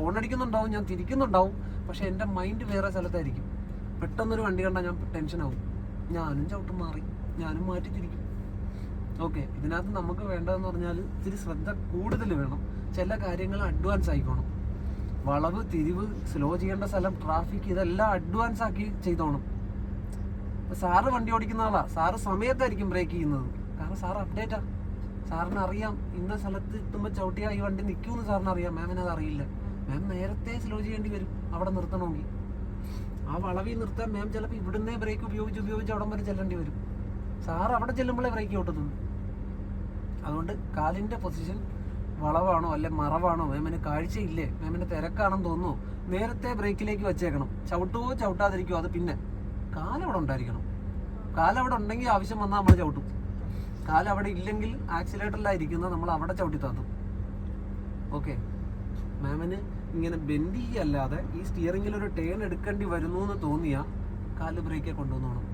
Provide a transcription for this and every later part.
Horn അടിക്കുന്നുണ്ടാവും, ഞാൻ തിരിക്കുന്നുണ്ടാവും, പക്ഷെ എൻ്റെ മൈൻഡ് വേറെ സ്ഥലത്തായിരിക്കും. പെട്ടെന്നൊരു വണ്ടി കണ്ടാൽ ഞാൻ ടെൻഷനാവും, ഞാനും ചവിട്ടും മാറി, ഞാനും മാറ്റി തിരിക്കും. ഓക്കെ, ഇതിനകത്ത് നമുക്ക് വേണ്ടതെന്ന് പറഞ്ഞാൽ ഇത്തിരി ശ്രദ്ധ കൂടുതൽ വേണം. ചില കാര്യങ്ങൾ അഡ്വാൻസ് ആയിക്കോണം. വളവ്, തിരിവ്, സ്ലോ ചെയ്യേണ്ട സ്ഥലം, ട്രാഫിക്, ഇതെല്ലാം അഡ്വാൻസ് ആക്കി ചെയ്തോണം. സാറ് വണ്ടി ഓടിക്കുന്ന ആളാ, സാറ് സമയത്തായിരിക്കും ബ്രേക്ക് ചെയ്യുന്നത്. കാരണം സാറ് അപ്ഡേറ്റാ. സാറിന് അറിയാം ഇന്ന സ്ഥലത്ത് എത്തുമ്പോൾ ചവിട്ടിയാൽ ഈ വണ്ടി നിൽക്കുമെന്ന് സാറിന് അറിയാം. മാമിന് അത് അറിയില്ല. മാം നേരത്തെ സ്ലോ ചെയ്യേണ്ടി വരും അവിടെ നിർത്തണമെങ്കിൽ. ആ വളവിൽ നിർത്താൻ മാം ചിലപ്പോൾ ഇവിടുന്നേ ബ്രേക്ക് ഉപയോഗിച്ച് അവിടം വരെ ചെല്ലേണ്ടി വരും. സാറ് അവിടെ ചെല്ലുമ്പോഴേ ബ്രേക്ക് ഔട്ടുന്നു. അതുകൊണ്ട് കാലിൻ്റെ പൊസിഷൻ വളവാണോ അല്ലെ മറവാണോ, മാമിന് കാഴ്ചയില്ലേ, മാമിന് തിരക്കാണെന്ന് തോന്നുന്നു, നേരത്തെ ബ്രേക്കിലേക്ക് വെച്ചേക്കണം. ചവിട്ടുവോ ചവിട്ടാതിരിക്കുമോ അത് പിന്നെ. കാലവിടെ ഉണ്ടായിരിക്കണം. കാലവിടെ ഉണ്ടെങ്കിൽ ആവശ്യം വന്നാൽ നമ്മൾ ചവിട്ടും. കാലവിടെ ഇല്ലെങ്കിൽ ആക്സിലേറ്ററിലായിരിക്കുന്നത് നമ്മൾ അവിടെ ചവിട്ടി താത്തും. ഓക്കെ, മാമിന് ഇങ്ങനെ ബെൻഡ് ചെയ്യല്ലാതെ ഈ സ്റ്റിയറിംഗിൽ ഒരു ടേൺ എടുക്കേണ്ടി വരുന്നു എന്ന് തോന്നിയാൽ കാല് ബ്രേക്കെ കൊണ്ടുവന്നോണം.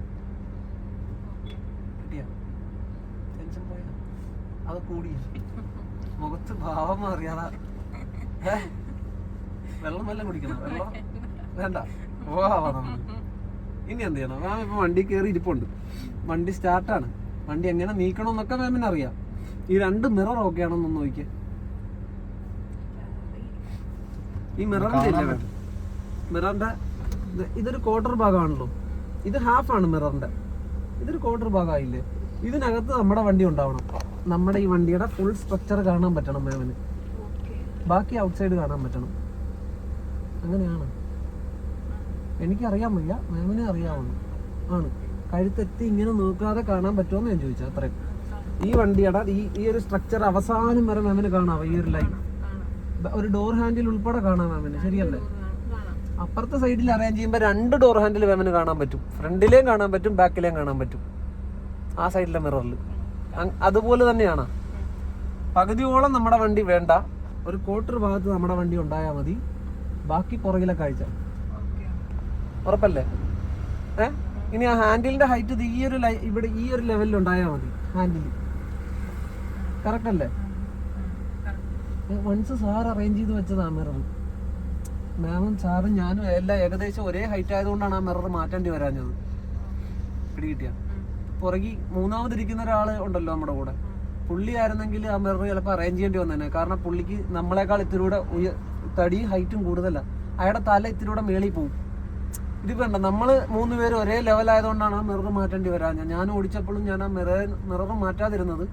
കിട്ടിയാ? ടെൻഷൻ പോയാ അത് കൂടി മുഖത്ത് ഭാവം മാറിയാതാ. വെള്ളം വല്ലതും കുടിക്കണം? വെള്ളം വേണ്ട. പോവാ നമ്മൾ. ഇനി എന്ത് ചെയ്യണം? മാം ഇപ്പൊ വണ്ടി കയറി ഇരിപ്പുണ്ട്, വണ്ടി സ്റ്റാർട്ടാണ്. വണ്ടി എങ്ങനെ നീക്കണമെന്നൊക്കെ മാമിന് അറിയാം. ഈ 2 മിറർ ഓക്കെ ആണെന്നൊന്ന് നോക്കിയേ. ഈ മിററിന്റെ ഇല്ലേ മാം, മിററിന്റെ ഇതൊരു ക്വാർട്ടർ ഭാഗമാണല്ലോ, ഇത് ഹാഫാണ് മിററിന്റെ, ഇതൊരു ക്വാർട്ടർ ഭാഗമായില്ലേ. ഇതിനകത്ത് നമ്മുടെ വണ്ടി ഉണ്ടാവണം. നമ്മുടെ ഈ വണ്ടിയുടെ ഫുൾ സ്ട്രക്ചർ കാണാൻ പറ്റണം മാമിന്, ബാക്കി ഔട്ട്സൈഡ് കാണാൻ പറ്റണം. അങ്ങനെയാണ്. എനിക്കറിയാൻ വയ്യ, മാമിനെ അറിയാവുള്ളൂ. ആണ് കഴുത്തെത്തി ഇങ്ങനെ നോക്കാതെ കാണാൻ പറ്റുമെന്ന് ഞാൻ ചോദിച്ചത്. അത്രയും. ഈ വണ്ടിയുടെ ഈ ഒരു സ്ട്രക്ചർ അവസാനം വരെ മാമിന് കാണാം. ഈ ഒരു ലൈൻ, ഒരു ഡോർ ഹാൻഡിൽ ഉൾപ്പെടെ കാണാം മാമിന്, ശരിയല്ലേ? അപ്പുറത്തെ സൈഡിൽ അറേഞ്ച് ചെയ്യുമ്പോൾ 2 ഡോർ ഹാൻഡിൽ മാമിന് കാണാൻ പറ്റും. ഫ്രണ്ടിലേയും കാണാൻ പറ്റും, ബാക്കിലേയും കാണാൻ പറ്റും. ആ സൈഡിലെ മിററിൽ അതുപോലെ തന്നെയാണ്. പകുതിയോളം നമ്മുടെ വണ്ടി വേണ്ട, ഒരു ക്വാർട്ടർ ഭാഗത്ത് നമ്മുടെ വണ്ടി ഉണ്ടായാൽ മതി, ബാക്കി പുറകിലെ കാഴ്ച. ഉറപ്പല്ലേ? ഇനി ആ ഹാൻഡിലിന്റെ ഹൈറ്റ് ഈ ഒരു ഇവിടെ ഈ ഒരു ലെവലിൽ ഉണ്ടായാൽ മതി. ഹാൻഡിൽ കറക്റ്റ് അല്ലേ? വൺസ് സാർ അറേഞ്ച് ചെയ്ത് വെച്ചതാ മിറർ. മാമും സാറും ഞാനും എല്ലാം ഏകദേശം ഒരേ ഹൈറ്റ് ആയതുകൊണ്ടാണ് ആ മിറർ മാറ്റേണ്ടി വരാഞ്ഞത്. പിടികിട്ടിയ പുറകി മൂന്നാമതിരിക്കുന്ന ഒരാൾ ഉണ്ടല്ലോ നമ്മുടെ കൂടെ, പുള്ളി ആയിരുന്നെങ്കിൽ ആ മിറർ ചിലപ്പോൾ അറേഞ്ച് ചെയ്യേണ്ടി വന്നേനെ. കാരണം പുള്ളിക്ക് നമ്മളെക്കാൾ ഇത്തിരിയൂടെ തടിയും ഹൈറ്റും കൂടുതലാണ്. അയാളുടെ തല ഇത്തിരിയൂടെ മേളിൽ പോവും. ഇത് വേണ്ട, നമ്മൾ 3 പേരും ഒരേ ലെവലായതുകൊണ്ടാണ് ആ മിറർ മാറ്റേണ്ടി വരാഞ്ഞ. ഞാൻ ഓടിച്ചപ്പോഴും ഞാൻ ആ മിറർ മാറ്റാതിരുന്നത്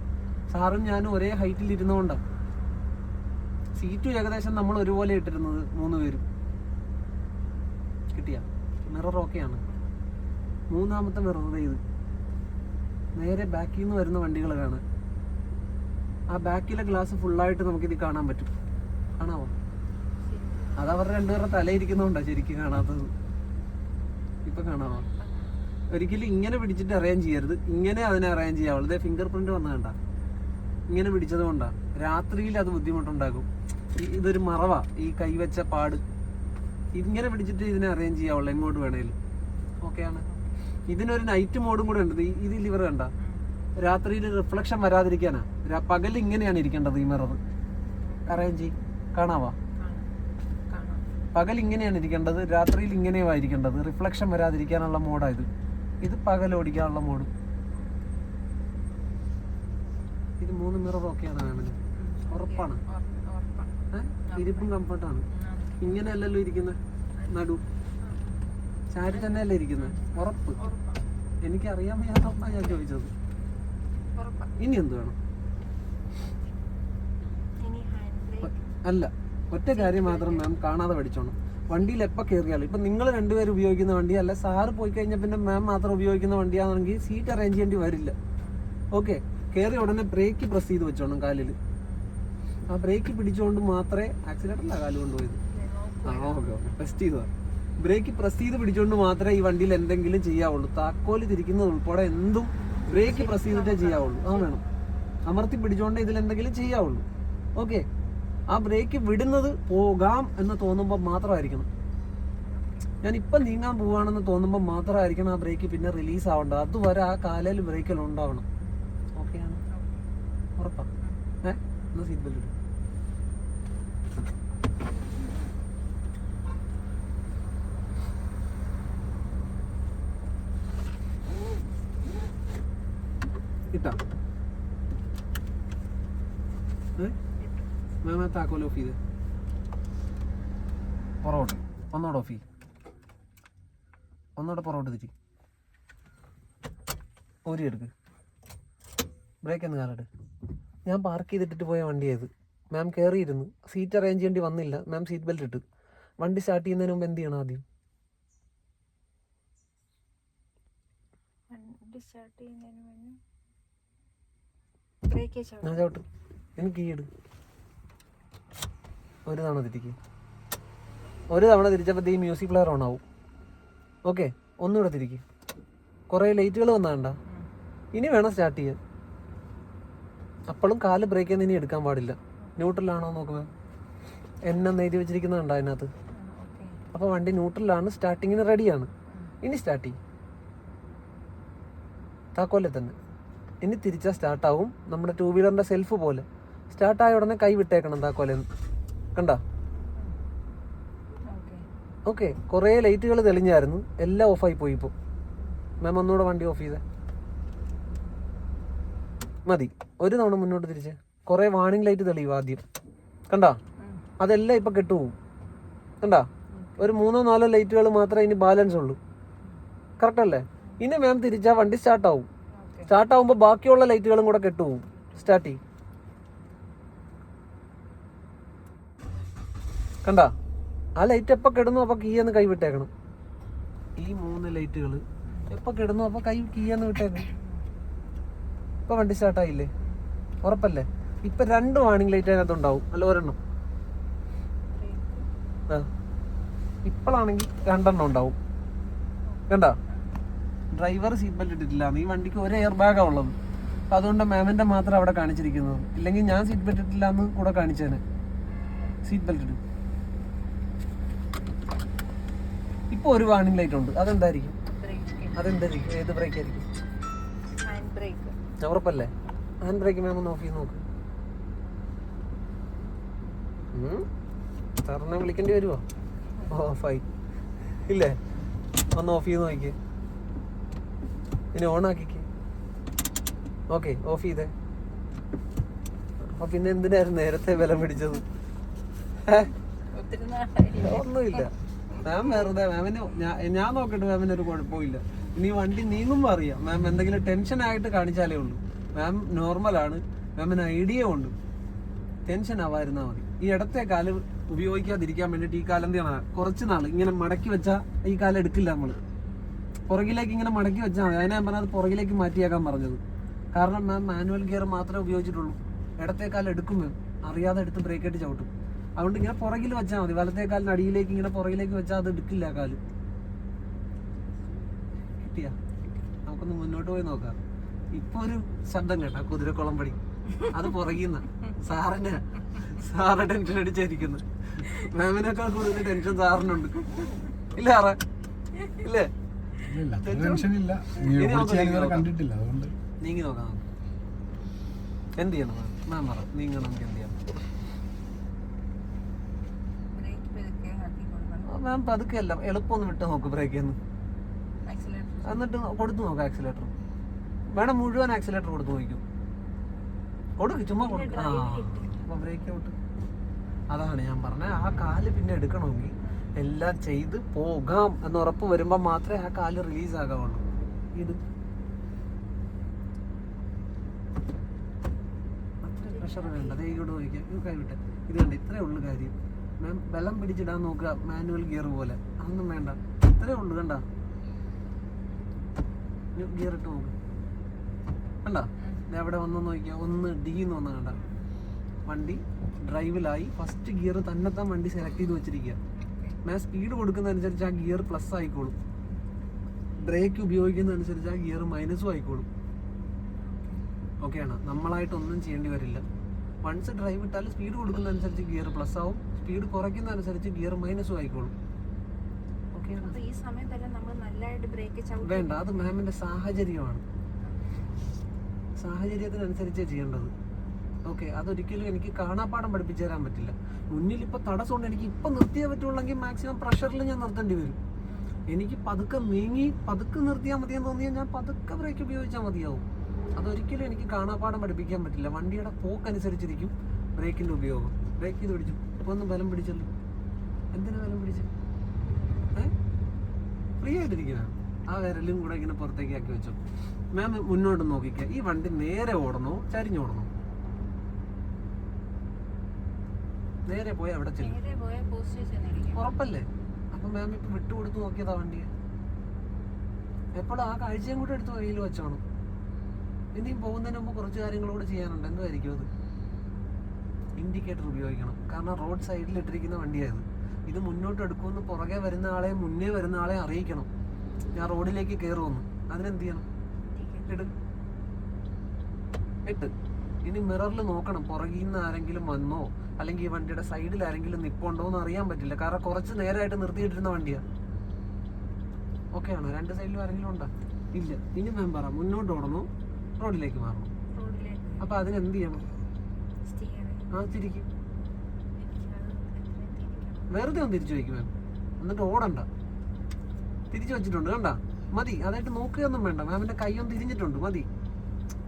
സാറും ഞാനും ഒരേ ഹൈറ്റിൽ ഇരുന്നുകൊണ്ടാണ്. സീറ്റും ഏകദേശം നമ്മൾ ഒരുപോലെ ഇട്ടിരുന്നത് 3 പേരും. കിട്ടിയ മിറർ ഓക്കെയാണ്. മൂന്നാമത്തെ മിറർ ഇത് നേരെ ബാക്കിൽ നിന്ന് വരുന്ന വണ്ടികൾ കാണാൻ. ആ ബാക്കിലെ ഗ്ലാസ് ഫുള്ളായിട്ട് നമുക്കിത് കാണാൻ പറ്റും. കാണാമോ? അതവരുടെ 2 പേരുടെ തലയിരിക്കുന്നതുകൊണ്ടാണ് ശരിക്കും കാണാത്തത്. ഇപ്പൊ കാണാമോ? ഒരിക്കലും ഇങ്ങനെ പിടിച്ചിട്ട് അറേഞ്ച് ചെയ്യരുത്, ഇങ്ങനെ അതിനെ അറേഞ്ച് ചെയ്യാവുള്ളൂ. ഇതേ ഫിംഗർ പ്രിന്റ് വന്ന കണ്ട, ഇങ്ങനെ പിടിച്ചത് കൊണ്ടാണ്. രാത്രിയിൽ അത് ബുദ്ധിമുട്ടുണ്ടാകും. ഇതൊരു മറവാ, ഈ കൈവച്ച പാട്. ഇങ്ങനെ പിടിച്ചിട്ട് ഇതിനെ അറേഞ്ച് ചെയ്യാവുള്ളൂ, എങ്ങോട്ട് വേണേലും. ഓക്കെയാണ്. ഇതിനൊരു നൈറ്റ് മോഡും കൂടെ ഉണ്ട്. ഇത് ലിവർ കണ്ട, രാത്രിയിൽ റിഫ്ലക്ഷൻ വരാതിരിക്കാനാ. പകൽ ഇങ്ങനെയാണ് ഇരിക്കേണ്ടത് ഈ മിറർ അറേഞ്ച്. കാണാവാ? പകൽ ഇങ്ങനെയാണ് ഇരിക്കേണ്ടത്, രാത്രിയിൽ ഇങ്ങനെയാണ് ഇരിക്കേണ്ടത്. റിഫ്ലക്ഷൻ വരാതിരിക്കാനുള്ള മോഡായത്. ഇത് പകൽ ഓടിക്കാനുള്ള മോഡ്. ഇത് 3 മിറർ ഓക്കെയാണ് മാമിന്? ഉറപ്പാണ്? ഇരിപ്പും കംഫർട്ടാണ്. ഇങ്ങനെയല്ലല്ലോ ഇരിക്കുന്നത്, നടു ചാരി തന്നെയല്ലേ ഇരിക്കുന്നത്. ഉറപ്പ്. എനിക്കറിയാൻ വയ്യാത്തതാണ് ഞാൻ ചോദിച്ചത്. ഇനി എന്ത് വേണം? അല്ല, ഒറ്റ കാര്യം മാത്രം മാം കാണാതെ പഠിച്ചോണം. വണ്ടിയിൽ എപ്പോൾ കയറിയാലും, ഇപ്പം നിങ്ങൾ 2 പേര് ഉപയോഗിക്കുന്ന വണ്ടി അല്ല, സാറ് പോയി കഴിഞ്ഞാൽ പിന്നെ മാം മാത്രം ഉപയോഗിക്കുന്ന വണ്ടിയാണെങ്കിൽ സീറ്റ് അറേഞ്ച് ചെയ്യേണ്ടി വരില്ല. ഓക്കെ, കയറി ഉടനെ ബ്രേക്ക് പ്രസ് ചെയ്ത് വെച്ചോണം കാലിൽ. ആ ബ്രേക്ക് പിടിച്ചുകൊണ്ട് മാത്രമേ, ആക്സിലേറ്ററില്ല കാല് കൊണ്ടുപോയത്. ഓക്കെ ടെസ്റ്റ് ചെയ്തതാ. ബ്രേക്ക് പ്രസ് ചെയ്ത് പിടിച്ചുകൊണ്ട് മാത്രമേ ഈ വണ്ടിയിൽ എന്തെങ്കിലും ചെയ്യാവുള്ളൂ. താക്കോല് തിരിക്കുന്നത് ഉൾപ്പെടെ എന്തും ബ്രേക്ക് പ്രസ് ചെയ്തിട്ടേ ചെയ്യാവുള്ളൂ. ആ വേണം, അമർത്തി പിടിച്ചുകൊണ്ട് ഇതിൽ എന്തെങ്കിലും ചെയ്യാവുള്ളൂ. ഓക്കെ, ആ ബ്രേക്ക് വിടുന്നത് പോകാം എന്ന് തോന്നുമ്പോൾ മാത്രമായിരിക്കണം. ഞാൻ ഇപ്പം നീങ്ങാൻ പോവുകയാണെന്ന് തോന്നുമ്പോൾ മാത്രമായിരിക്കണം ആ ബ്രേക്ക് പിന്നെ റിലീസ് ആവേണ്ടത്. അതുവരെ ആ കാലിൽ ബ്രേക്കെല്ലാം ഉണ്ടാവണം. ഓക്കെയാണ്? ഉറപ്പാണ്? എന്നാ സീറ്റ് ബെൽറ്റ് ഇടും. ഇട്ടാ മാം താക്കോൽ ഓഫ് ചെയ്ത് പുറകോട്ട് ഒന്നോടെ ഓഫ് ചെയ്യും, ഒന്നോടെ പുറകോട്ട് തിരി, ഊരി എടുക്ക്, ബ്രേക്ക് എന്ന് കാലിട്ട്. ഞാൻ പാർക്ക് ചെയ്തിട്ടിട്ട് പോയ വണ്ടിയായത്. മാം കയറിയിരുന്നു, സീറ്റ് അറേഞ്ച് ചെയ്യേണ്ടി വന്നില്ല, മാം സീറ്റ് ബെൽറ്റ് ഇട്ട്. വണ്ടി സ്റ്റാർട്ട് ചെയ്യുന്നതിന് മുമ്പ് എന്ത് ചെയ്യണം? ആദ്യം ഞാൻ ചവിട്ട്, എനിക്ക് കീ ഇട്. ഒരു തവണ തിരിക്ക്, ഒരു തവണ തിരിച്ചപ്പോഴത്തേ ഈ മ്യൂസിക് പ്ലെയർ ഓൺ ആവും. ഓക്കെ, ഒന്നുകൂടെ തിരിക്ക്. കുറേ ലൈറ്റുകൾ വന്നാണ്ട, ഇനി വേണം സ്റ്റാർട്ട് ചെയ്യാൻ. അപ്പോഴും കാല് ബ്രേക്ക് ചെയ്യുന്ന ഇനി എടുക്കാൻ പാടില്ല. ന്യൂട്രലാണോ നോക്കുക, എന്നെ എഴുതി വെച്ചിരിക്കുന്നുണ്ടോ അതിനകത്ത്. അപ്പോൾ വണ്ടി ന്യൂട്രലാണ്, സ്റ്റാർട്ടിങ്ങിന് റെഡിയാണ്. ഇനി സ്റ്റാർട്ട് ചെയ്യും, താക്കോലെ തന്നെ. ഇനി തിരിച്ചാൽ സ്റ്റാർട്ടാവും. നമ്മുടെ 2 വീലറിൻ്റെ സെൽഫ് പോലെ സ്റ്റാർട്ടായ ഉടനെ കൈ വിട്ടേക്കണം താക്കോലെന്ന്. കണ്ട? ഓക്കെ, കുറേ ലൈറ്റുകൾ തെളിഞ്ഞായിരുന്നു, എല്ലാം ഓഫായി പോയി. ഇപ്പോൾ മാം ഒന്നുകൂടെ വണ്ടി ഓഫ് ചെയ്തേ. മതി, ഒരു തവണ മുന്നോട്ട് തിരിച്ച്. കുറേ വാണിംഗ് ലൈറ്റ് തെളിയും ആദ്യം, കണ്ട? അതെല്ലാം ഇപ്പം കെട്ടുപോകും, കണ്ട? ഒരു 3-4 ലൈറ്റുകൾ മാത്രമേ ഇനി ബാലൻസ് ഉള്ളൂ. കറക്റ്റ് അല്ലേ? ഇനി മാം തിരിച്ചാൽ വണ്ടി സ്റ്റാർട്ടാവും. സ്റ്റാർട്ടാവുമ്പോൾ ബാക്കിയുള്ള ലൈറ്റുകളും കൂടെ കെട്ടുപോകും. സ്റ്റാർട്ട് ചെയ്യും, കണ്ട? ആ ലൈറ്റ് എപ്പോൾ കിടന്നു അപ്പോൾ കീയെന്ന് കൈ വിട്ടേക്കണം. ഈ 3 ലൈറ്റുകൾ എപ്പോൾ കിടന്നു അപ്പോൾ കീയെന്ന് വിട്ടേക്കണം. ഇപ്പം വണ്ടി സ്റ്റാർട്ടായില്ലേ? ഉറപ്പല്ലേ? ഇപ്പം 2 വാണിംഗ് ലൈറ്റ് അതിനകത്ത് ഉണ്ടാവും, അല്ല ഒരെണ്ണം. ആ, ഇപ്പോഴാണെങ്കിൽ 2 ഉണ്ടാവും, കണ്ട? ഡ്രൈവർ സീറ്റ് ബെൽറ്റ് ഇട്ടിട്ടില്ല. ഈ വണ്ടിക്ക് ഒരു എയർ ബാഗാണ് ഉള്ളത്, അപ്പം അതുകൊണ്ട് മാമിൻ്റെ മാത്രം അവിടെ കാണിച്ചിരിക്കുന്നത്. ഇല്ലെങ്കിൽ ഞാൻ സീറ്റ് ബെൽറ്റ് ഇട്ടില്ല എന്ന് കൂടെ കാണിച്ചേനെ. സീറ്റ് ബെൽറ്റ് ഇടും. ഇപ്പോൾ ഒരു വാർണിംഗ് ലൈറ്റ് ഉണ്ട്, അതെന്തായിരിക്കും? അതെന്തായിരിക്കും? ഏത് ബ്രേക്ക് ആയിരിക്കും? ഉറപ്പല്ലേ? ഹാൻഡ് ബ്രേക്ക് മാം ഒന്ന് ഓഫ് ചെയ്ത് നോക്ക്. സാറിനെ വിളിക്കേണ്ടി വരുമോ? ഓഫായി ഇല്ലേ? ഒന്ന് ഓഫ് ചെയ്ത് നോക്കിയേ, ഇനി ഓൺ ആക്കിക്ക്. ഓക്കെ, ഓഫ് ചെയ്തേ. അപ്പൊ പിന്നെ എന്തിനായിരുന്നു നേരത്തെ വില പിടിച്ചത്? ഒന്നുമില്ല മാം, വെറുതെ മാമിന് ഞാൻ നോക്കട്ടെ, മാമിന് ഒരു കുഴപ്പമില്ല. ഇനി വണ്ടി നീങ്ങുമ്പോൾ അറിയാം. മാം എന്തെങ്കിലും ടെൻഷൻ ആയിട്ട് കാണിച്ചാലേ ഉള്ളൂ. മാം നോർമലാണ്, മാമിന് ഐഡിയ ഉണ്ട്. ടെൻഷൻ ആവാതിരുന്നാൽ മതി. ഈ ഇടത്തെ കാല് ഉപയോഗിക്കാതിരിക്കാൻ വേണ്ടിയിട്ട് ഈ കാലം എന്ത് ചെയ്യണം? കുറച്ച് നാൾ ഇങ്ങനെ മടക്കി വെച്ചാൽ ഈ കാലം എടുക്കില്ല. നമ്മൾ പുറകിലേക്ക് ഇങ്ങനെ മടക്കി വെച്ചാൽ മതി. അതിനെ ഞാൻ പറഞ്ഞത് പുറകിലേക്ക് മാറ്റിയേക്കാൻ പറഞ്ഞത്. കാരണം മാം മാനുവൽ ഗിയർ മാത്രമേ ഉപയോഗിച്ചിട്ടുള്ളൂ. ഇടത്തെ കാലം എടുക്കും മാം, അറിയാതെ എടുത്ത് ബ്രേക്ക് ആയിട്ട് ചവിട്ടും. അതുകൊണ്ട് ഇങ്ങനെ പുറകിൽ വെച്ചാൽ മതി. വലത്തെ കാലിന് അടിയിലേക്ക് ഇങ്ങനെ പുറകിലേക്ക് വെച്ചാൽ അത് എടുക്കില്ല കാല്. കിട്ടിയാ? നമുക്കൊന്ന് മുന്നോട്ട് പോയി നോക്കാം. ഇപ്പൊ ഒരു ശബ്ദം കേട്ടാ, കുതിരക്കുളം പടി. അത് പുറകിന്ന സാറ് ടെൻഷൻ അടിച്ചായിരിക്കുന്നു. മാമിനേക്കാൾ കൂടുതൽ ടെൻഷൻ സാറിനുണ്ട്, ഇല്ല സാറേ? ഇല്ലേ? നീങ്ങി നോക്കാം. എന്ത് ചെയ്യണം മാം? പറ, നീങ്ങണം. നമുക്ക് എന്ത് ചെയ്യണം മാം? പതുക്കെ അല്ല, എളുപ്പമൊന്ന് വിട്ട് നോക്ക് ബ്രേക്ക് ഒന്ന്, എന്നിട്ട് കൊടുത്തു നോക്കാം ആക്സിലേറ്റർ. വേണം മുഴുവൻ ആക്സിലേറ്റർ കൊടുത്തു നോക്കും. കൊടുക്ക്, ചുമ്മാ കൊടുക്ക. അപ്പൊ ബ്രേക്ക് ഔട്ട്. അതാണ് ഞാൻ പറഞ്ഞത്. ആ കാല് പിന്നെ എടുക്കണമെങ്കിൽ എല്ലാം ചെയ്ത് പോകാം എന്ന് ഉറപ്പ് വരുമ്പോൾ മാത്രമേ ആ കാല് റിലീസ് ആകാവുള്ളൂ. ഇത് അത്ര പ്രഷർ വേണ്ട. അതേ ഇങ്ങോട്ട് നോക്കിയാൽ ഇത് കൈവിട്ടെ. ഇത് കണ്ട, ഇത്രേ ഉള്ളു കാര്യം. മാം ബലം പിടിച്ചിടാൻ നോക്കുക, മാനുവൽ ഗിയർ പോലെ. അതൊന്നും വേണ്ട, ഇത്രേ ഉള്ളു. കണ്ട, ഗിയർ ഇട്ട് നോക്ക്. കണ്ട, എവിടെ വന്നെന്ന് നോക്കിയാൽ 1 D എന്ന് വന്ന. കണ്ട, വണ്ടി ഡ്രൈവിലായി. ഫസ്റ്റ് ഗിയർ തന്നെത്താൻ വണ്ടി സെലക്ട് ചെയ്ത് വെച്ചിരിക്കുക. മാം സ്പീഡ് കൊടുക്കുന്നതനുസരിച്ച് ആ ഗിയർ പ്ലസ് ആയിക്കോളും. ബ്രേക്ക് ഉപയോഗിക്കുന്നതനുസരിച്ച് ആ ഗിയർ മൈനസും ആയിക്കോളും. ഓക്കെയാണ്, നമ്മളായിട്ടൊന്നും ചെയ്യേണ്ടി വരില്ല. വൺസ് ഡ്രൈവ് ഇട്ടാൽ സ്പീഡ് കൊടുക്കുന്നതനുസരിച്ച് ഗിയർ പ്ലസ് ആവും, സ്പീഡ് കുറയ്ക്കുന്നതനുസരിച്ച് ഗിയർ മൈനസും ആയിക്കോളും. ഓക്കെയാണ്. വേണ്ട, അത് മാമിന്റെ സാഹചര്യമാണ്, സാഹചര്യത്തിനനുസരിച്ചേ ചെയ്യേണ്ടത്. ഓക്കെ, അതൊരിക്കലും എനിക്ക് കാണാപ്പാടം പഠിപ്പിച്ചു തരാൻ പറ്റില്ല. മുന്നിൽ ഇപ്പൊ തടസ്സമുണ്ട്, എനിക്ക് ഇപ്പൊ നിർത്തിയേ പറ്റുള്ളെങ്കിൽ മാക്സിമം പ്രഷറിൽ ഞാൻ നിർത്തേണ്ടി വരും. എനിക്ക് പതുക്കെ നീങ്ങി പതുക്കെ നിർത്തിയാൽ മതിയെന്ന് തോന്നിയാൽ ഞാൻ പതുക്കെ ബ്രേക്ക് ഉപയോഗിച്ചാൽ മതിയാവും. അതൊരിക്കലും എനിക്ക് കാണാപ്പാടം പഠിപ്പിക്കാൻ പറ്റില്ല. വണ്ടിയുടെ പോക്കനുസരിച്ചിരിക്കും ബ്രേക്കിന്റെ ഉപയോഗം. ബ്രേക്ക് ചെയ്ത് പിടിച്ചു, അപ്പോൾ ഒന്ന് ബലം പിടിച്ചല്ലോ. എന്തിനാ ബലം പിടിച്ചു? ഫ്രീ ആയിട്ടിരിക്കുന്ന ആ വിരലും കൂടെ ഇങ്ങനെ പുറത്തേക്ക് ആക്കി വെച്ചോ. മാം മുന്നോട്ട് നോക്കിക്കുക. ഈ വണ്ടി നേരെ ഓടണോ ചരിഞ്ഞോടണോ? നേരെ പോയാൽ എവിടെ ചെല്ലും? ഉറപ്പല്ലേ? അപ്പൊ മാം ഇപ്പൊ വിട്ടുകൊടുത്ത് നോക്കിയതാ വണ്ടിയെ. എപ്പോഴും ആ കാഴ്ചയും കൂടെ എടുത്ത് കയ്യിൽ വെച്ചോണം. ഇനിയും പോകുന്നതിന് മുമ്പ് കുറച്ച് കാര്യങ്ങളൂടെ ചെയ്യാനുണ്ട്. എന്തായിരിക്കും അത്? ഇൻഡിക്കേറ്റർ ഉപയോഗിക്കണം. കാരണം റോഡ് സൈഡിൽ ഇട്ടിരിക്കുന്ന വണ്ടിയായത്. ഇത് മുന്നോട്ട് എടുക്കുമെന്ന് പുറകെ വരുന്ന ആളെ മുന്നേ വരുന്ന ആളെ അറിയിക്കണം ഞാൻ റോഡിലേക്ക് കയറുമെന്ന്. അതിനെന്ത് ചെയ്യണം? ഇട്ട് ഇനി മിററിൽ നോക്കണം പുറകിൽ നിന്ന് ആരെങ്കിലും വന്നോ, അല്ലെങ്കിൽ ഈ വണ്ടിയുടെ സൈഡിൽ ആരെങ്കിലും നിപ്പുണ്ടോ എന്ന് അറിയാൻ പറ്റില്ല. കാരണം കുറച്ച് നേരമായിട്ട് നിർത്തിയിട്ടിരുന്ന വണ്ടിയാണ്. ഓക്കെ ആണോ? രണ്ട് സൈഡിലും ആരെങ്കിലും ഉണ്ടോ? ഇല്ല. ഇനി മാം പറ, മുന്നോട്ട് ഓടണോ റോഡിലേക്ക് മാറണം? അപ്പൊ അതിനെന്ത് ചെയ്യണം? ആ തിരിക്കും. വെറുതെ ഒന്ന് തിരിച്ചു വയ്ക്കും മാം. എന്നിട്ട് ഓടണ്ട. തിരിച്ചു വെച്ചിട്ടുണ്ട് കണ്ട മതി. അതായിട്ട് നോക്കുകയൊന്നും വേണ്ട. മാമിന്റെ കൈയൊന്ന് തിരിഞ്ഞിട്ടുണ്ട് മതി.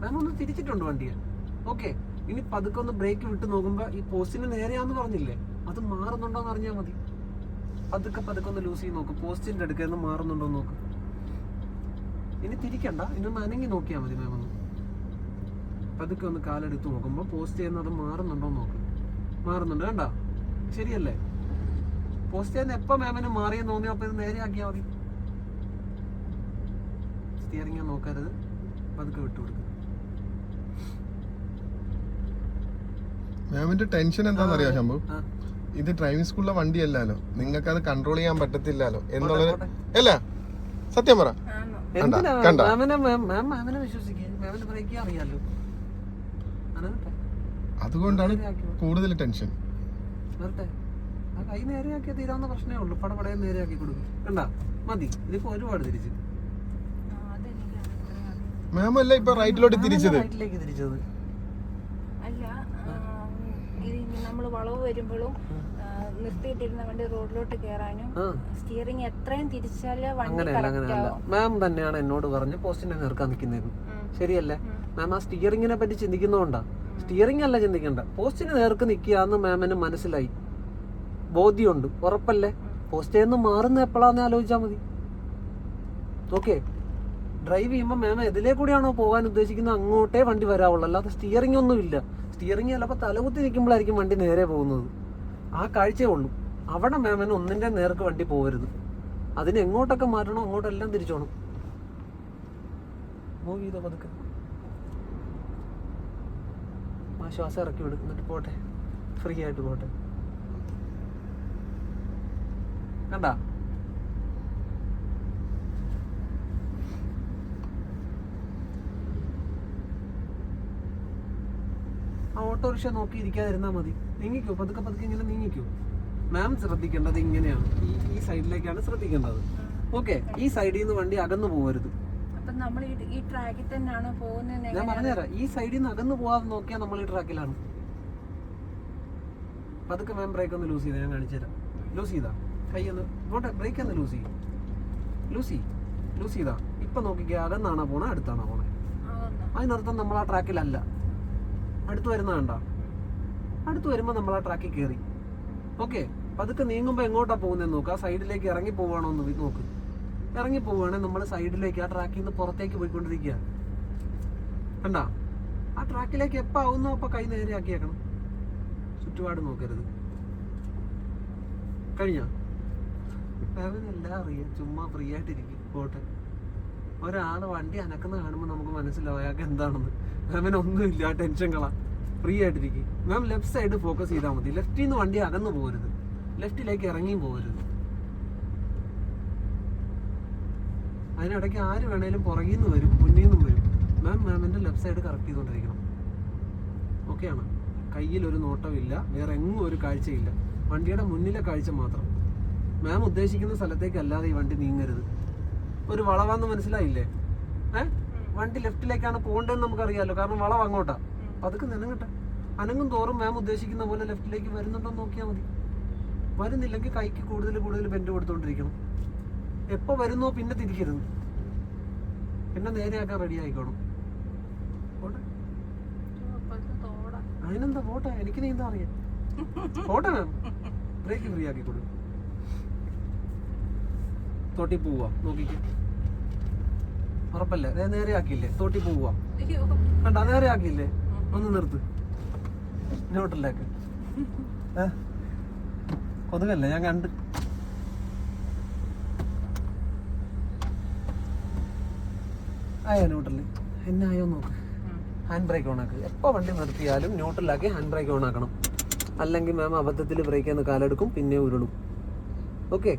മാം ഒന്ന് തിരിച്ചിട്ടുണ്ട് വണ്ടിയെ. ഓക്കെ. ഇനി പതുക്കെ ഒന്ന് ബ്രേക്ക് വിട്ട് നോക്കുമ്പോ ഈ പോസ്റ്റിന് നേരെയാന്ന് പറഞ്ഞില്ലേ, അത് മാറുന്നുണ്ടോ എന്ന് അറിഞ്ഞാൽ മതി. പതുക്കെ പതുക്കെ ഒന്ന് ലൂസ് ചെയ്ത് നോക്കും. പോസ്റ്റിന്റെ അടുക്കൽ നിന്ന് മാറുന്നുണ്ടോ എന്ന് നോക്ക്. ഇനി തിരിക്കണ്ട, ഇനി ഒന്ന് അനങ്ങി നോക്കിയാൽ മതി. മാം ഒന്ന് പതുക്കെ ഒന്ന് കാലെടുത്ത് നോക്കുമ്പോൾ പോസ്റ്റ് ചെയ്യുന്നത് മാറുന്നുണ്ടോ എന്ന് നോക്ക്. മാറുന്നുണ്ട് കണ്ട? ശരിയല്ലേ? പോസ്റ്റ് ചെയ്യുന്ന എപ്പോൾ മാമിന് മാറിയെന്ന് തോന്നിയോ അപ്പോൾ ഇത് നേരെയാക്കിയാൽ മതി. സ്റ്റിയറിംഗ് നോക്കരുത്, പതുക്കെ വിട്ടുകൊടുക്കുക. മാമിന്റെ ടെൻഷൻ എന്താണെന്നറിയോ ശംഭു? ഇത് ഡ്രൈവിംഗ് സ്കൂളിലെ വണ്ടിയല്ലല്ലോ, നിങ്ങൾക്ക് അത് കൺട്രോൾ ചെയ്യാൻ പറ്റത്തില്ലല്ലോ എന്നുള്ളത്. അല്ല സത്യം പറ. അതുകൊണ്ടാണ് കൂടുതൽ ടെൻഷൻ. കൈ നേരെയാക്കിയാൽ തീരാവുന്ന പ്രശ്നമേ ഉള്ളൂ. പടപടയെ നേരെയാക്കി കൊടുക്കും. കണ്ടാ മതി. ഇതിപ്പോ ഒരുപാട് തിരിച്ചു. മാം അല്ല ഇപ്പൊ റൈറ്റിലോട്ട് തിരിച്ചത്. റൈറ്റിലേക്ക് തിരിച്ചത് അല്ല. നമ്മള് വളവ് വരുമ്പോഴും നിർത്തിയിട്ടിരുന്ന വണ്ടി റോഡിലോട്ട് കയറാനും സ്റ്റിയറിംഗ് എത്രയും തിരിച്ചാല് അങ്ങനെയല്ല. മാം തന്നെയാണ് എന്നോട് പറഞ്ഞ് പോസ്റ്റിനെ നേർക്കാൻ നിൽക്കുന്നത്. ശരിയല്ലേ മാം? ആ സ്റ്റിയറിങ്ങിനെ പറ്റി ചിന്തിക്കുന്നതുകൊണ്ടാ. സ്റ്റിയറിംഗ് അല്ല ചിന്തിക്കണ്ട, പോസ്റ്റിന് നേർക്ക് നിൽക്കുകയെന്ന് മാമിന് മനസ്സിലായി, ബോധ്യമുണ്ട്. ഉറപ്പല്ലേ? പോസ്റ്റ് ചെയ്യുന്ന മാറുന്ന എപ്പോഴാന്ന് ആലോചിച്ചാൽ മതി. ഓക്കെ. ഡ്രൈവ് ചെയ്യുമ്പോൾ മാം എതിലേ കൂടിയാണോ പോകാൻ ഉദ്ദേശിക്കുന്നത് അങ്ങോട്ടേ വണ്ടി വരാവുള്ളൂ. അല്ലാതെ സ്റ്റിയറിംഗ് ഒന്നും ഇല്ല. സ്റ്റിയറിംഗ് ചിലപ്പോൾ തലകുത്തി നിൽക്കുമ്പോഴായിരിക്കും വണ്ടി നേരെ പോകുന്നത്. ആ കാഴ്ചയേ ഉള്ളൂ. അവിടെ മാമിന് ഒന്നിൻ്റെ നേർക്ക് വണ്ടി പോകരുത്. അതിന് എങ്ങോട്ടൊക്കെ മാറ്റണോ അങ്ങോട്ടെല്ലാം തിരിച്ചോണം. മൂവ് ചെയ്തോ പതുക്കെ. ആ ശ്വാസം ഇറക്കി വിടും. എന്നിട്ട് പോട്ടെ, ഫ്രീ ആയിട്ട് പോട്ടെ. കണ്ട? ആ ഓട്ടോറിക്ഷ നോക്കി ഇരിക്കാതിരുന്നാ മതി. നീങ്ങിക്കോ, പതുക്കെ പതുക്കെ ഇങ്ങനെ നീങ്ങിക്കോ. മാം ശ്രദ്ധിക്കേണ്ടത് ഇങ്ങനെയാണ്, ഈ സൈഡിലേക്കാണ് ശ്രദ്ധിക്കേണ്ടത്. ഓക്കെ. ഈ സൈഡിൽ നിന്ന് വണ്ടി അകന്നു പോകരുത്. ഞാൻ പറഞ്ഞുതരാം. ഈ സൈഡിൽ നിന്ന് അകന്നു പോകാതെ നോക്കിയാൽ നമ്മൾ ഈ ട്രാക്കിലാണ്. പതുക്കെ മാം ബ്രേക്ക് ഒന്ന് ലൂസ് ചെയ്താൽ ഞാൻ കാണിച്ചു തരാം. ലൂസ് ചെയ്താ കൈ ഒന്ന് ഇങ്ങോട്ടെ, ബ്രേക്ക് ഒന്ന് ലൂസ് ചെയ്താ ഇപ്പൊ നോക്കിക്കേ, അകന്നാണോ പോണേ അടുത്താണോ പോണേ? അതിനർത്ഥം നമ്മൾ ആ ട്രാക്കിലല്ല. അടുത്ത് വരുന്ന കണ്ട? അടുത്ത് വരുമ്പോൾ നമ്മൾ ആ ട്രാക്കിൽ കയറി. ഓക്കെ. പതുക്കെ നീങ്ങുമ്പോൾ എങ്ങോട്ടാ പോകുന്നതെന്ന് നോക്കുക. ആ സൈഡിലേക്ക് ഇറങ്ങി പോവുകയാണോ എന്ന് നോക്ക്. ഇറങ്ങി പോവുകയാണെങ്കിൽ നമ്മൾ സൈഡിലേക്ക് ആ ട്രാക്കിൽ നിന്ന് പുറത്തേക്ക് പോയിക്കൊണ്ടിരിക്കുക. കണ്ട? ആ ട്രാക്കിലേക്ക് എപ്പോൾ ആവുന്നോ അപ്പോൾ കൈ നേരെയാക്കിയേക്കണം. ചുറ്റുപാട് നോക്കരുത്. കഴിഞ്ഞോ? എല്ലാം അറിയാം. ചുമ്മാ ഫ്രീ ആയിട്ടിരിക്കും. പോട്ടെ. ഒരാൾ വണ്ടി അനക്കുന്ന കാണുമ്പോൾ നമുക്ക് മനസ്സിലാവും അയാൾക്ക് എന്താണെന്ന്. മാമിനൊന്നുമില്ല, ടെൻഷൻ കളാ. ഫ്രീ ആയിട്ടിരിക്കും. മാം ലെഫ്റ്റ് സൈഡ് ഫോക്കസ് ചെയ്താൽ മതി. ലെഫ്റ്റിൽ നിന്ന് വണ്ടി അകന്നു പോകരുത്, ലെഫ്റ്റിലേക്ക് ഇറങ്ങിയും പോകരുത്. അതിനിടയ്ക്ക് ആര് വേണേലും പുറകിൽ നിന്ന് വരും, മുന്നിൽ നിന്നും വരും. മാമിൻ്റെ ലെഫ്റ്റ് സൈഡ് കറക്റ്റ് ചെയ്തുകൊണ്ടിരിക്കണം. ഓക്കെയാണ്? കയ്യിലൊരു നോട്ടമില്ല, വേറെ എങ്ങും ഒരു കാഴ്ചയില്ല. വണ്ടിയുടെ മുന്നിലെ കാഴ്ച മാത്രം. മാം ഉദ്ദേശിക്കുന്ന സ്ഥലത്തേക്ക് അല്ലാതെ ഈ വണ്ടി നീങ്ങരുത്. ഒരു വളവാന്ന് മനസ്സിലായില്ലേ? വണ്ടി ലെഫ്റ്റിലേക്കാണ് പോകേണ്ടതെന്ന് നമുക്കറിയാമല്ലോ, കാരണം വളവ് അങ്ങോട്ടാ. പതുക്കെ നിലങ്ങട്ടെ. അനങ്ങും തോറും മാം ഉദ്ദേശിക്കുന്ന പോലെ ലെഫ്റ്റിലേക്ക് വരുന്നുണ്ടോ നോക്കിയാൽ മതി. വരുന്നില്ലെങ്കിൽ കൈക്ക് കൂടുതൽ ബെൻഡ് കൊടുത്തോണ്ടിരിക്കണം. എപ്പോൾ വരുന്നോ പിന്നെ തിരിക്കരുത്. പിന്നെ നേരെയാക്കാൻ റെഡി ആയിക്കോണം. അതിനെന്താ പോട്ടെ, എനിക്ക് നീന്താ അറിയാം. പോട്ടെ മാം, ബ്രേക്ക് ഫ്രീ ആക്കി കൊടുക്കും. തോട്ടി പോവാ നോക്കിക്കോ, ഉറപ്പല്ലേ? നേരെ ആക്കിയില്ലേ? തോട്ടി പോവാ കണ്ട, നേരെ ആക്കിയില്ലേ? ഒന്ന് നിർത്ത്, ന്യൂട്രലാക്ക്. കൊതുകല്ലേ, ഞാൻ കണ്ട്. ആയോ ന്യൂട്രല്? എന്നെ ആയോ നോക്ക്. ഹാൻഡ് ബ്രേക്ക് ഓൺ ആക്ക്. എപ്പോൾ വണ്ടി നിർത്തിയാലും ന്യൂട്രലാക്കി ഹാൻഡ് ബ്രേക്ക് ഓൺ ആക്കണം. അല്ലെങ്കിൽ മാം അബദ്ധത്തിൽ ബ്രേക്ക് നിന്ന് കാലെടുക്കും, പിന്നെ ഉരുളും. ഓക്കെ,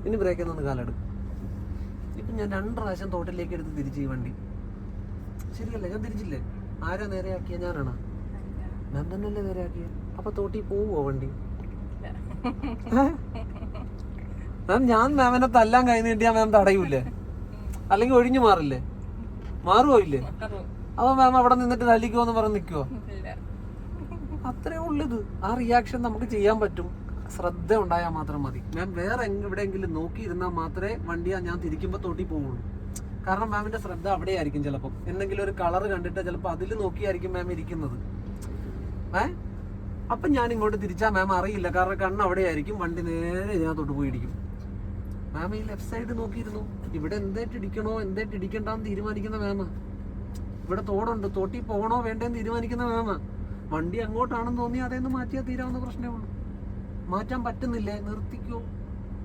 ഇനി ബ്രേക്ക് നിന്ന് കാലെടുക്കും. ഇപ്പം ഞാൻ 2 പ്രാവശ്യം തോട്ടിലേക്ക് എടുത്ത് തിരിച്ച് ഈ വണ്ടി. ശരിയല്ലേ? ഞാൻ തിരിച്ചില്ലേ? ആരാ നേരെയാക്കിയ? ഞാനാണോ? മാം തന്നെയല്ലേ നേരെയാക്കിയ? അപ്പൊ തോട്ടി പോവോ വണ്ടി? മാം, ഞാൻ മാമിനെ തല്ലാൻ കൈ നീട്ടിയാ മാം തടയൂലേ? അല്ലെങ്കിൽ ഒഴിഞ്ഞു മാറില്ലേ? മാറുമോ ഇല്ലേ? അപ്പൊ മാം അവിടെ നിന്നിട്ട് തല്ലിക്കുവോന്ന് പറഞ്ഞ് നിൽക്കുവോ? അത്രേ ഉള്ളത്. ആ റിയാക്ഷൻ നമുക്ക് ചെയ്യാൻ പറ്റും, ശ്രദ്ധ ഉണ്ടായാൽ മാത്രം മതി. മാം വേറെ എവിടെയെങ്കിലും നോക്കിയിരുന്നാൽ മാത്രമേ വണ്ടിയാ ഞാൻ തിരിക്കുമ്പോൾ തോട്ടി പോവുള്ളൂ. കാരണം മാമിന്റെ ശ്രദ്ധ അവിടെ ആയിരിക്കും. ചിലപ്പോൾ എന്തെങ്കിലും ഒരു കളർ കണ്ടിട്ട് ചിലപ്പോൾ അതിൽ നോക്കിയായിരിക്കും മാം ഇരിക്കുന്നത്. അപ്പം ഞാൻ ഇങ്ങോട്ട് തിരിച്ചാൽ മാം അറിയില്ല, കാരണം കണ്ണ് അവിടെ ആയിരിക്കും. വണ്ടി നേരെ ഇതിനകത്തോട്ട് പോയി ഇടിക്കും. മാം ഈ ലെഫ്റ്റ് സൈഡ് നോക്കിയിരുന്നു. ഇവിടെ എന്തായിട്ട് ഇടിക്കണോ എന്തായിട്ട് ഇടിക്കണ്ടെന്ന് തീരുമാനിക്കുന്ന മാമ. ഇവിടെ തോടുണ്ട്, തോട്ടി പോകണോ വേണ്ടെന്ന് തീരുമാനിക്കുന്ന മാമ. വണ്ടി അങ്ങോട്ടാണെന്ന് തോന്നി അതേന്ന് മാറ്റിയാൽ തീരാവുന്ന പ്രശ്നമേ ഉള്ളൂ. മാറ്റാൻ പറ്റുന്നില്ലേ? നിർത്തിക്കോ,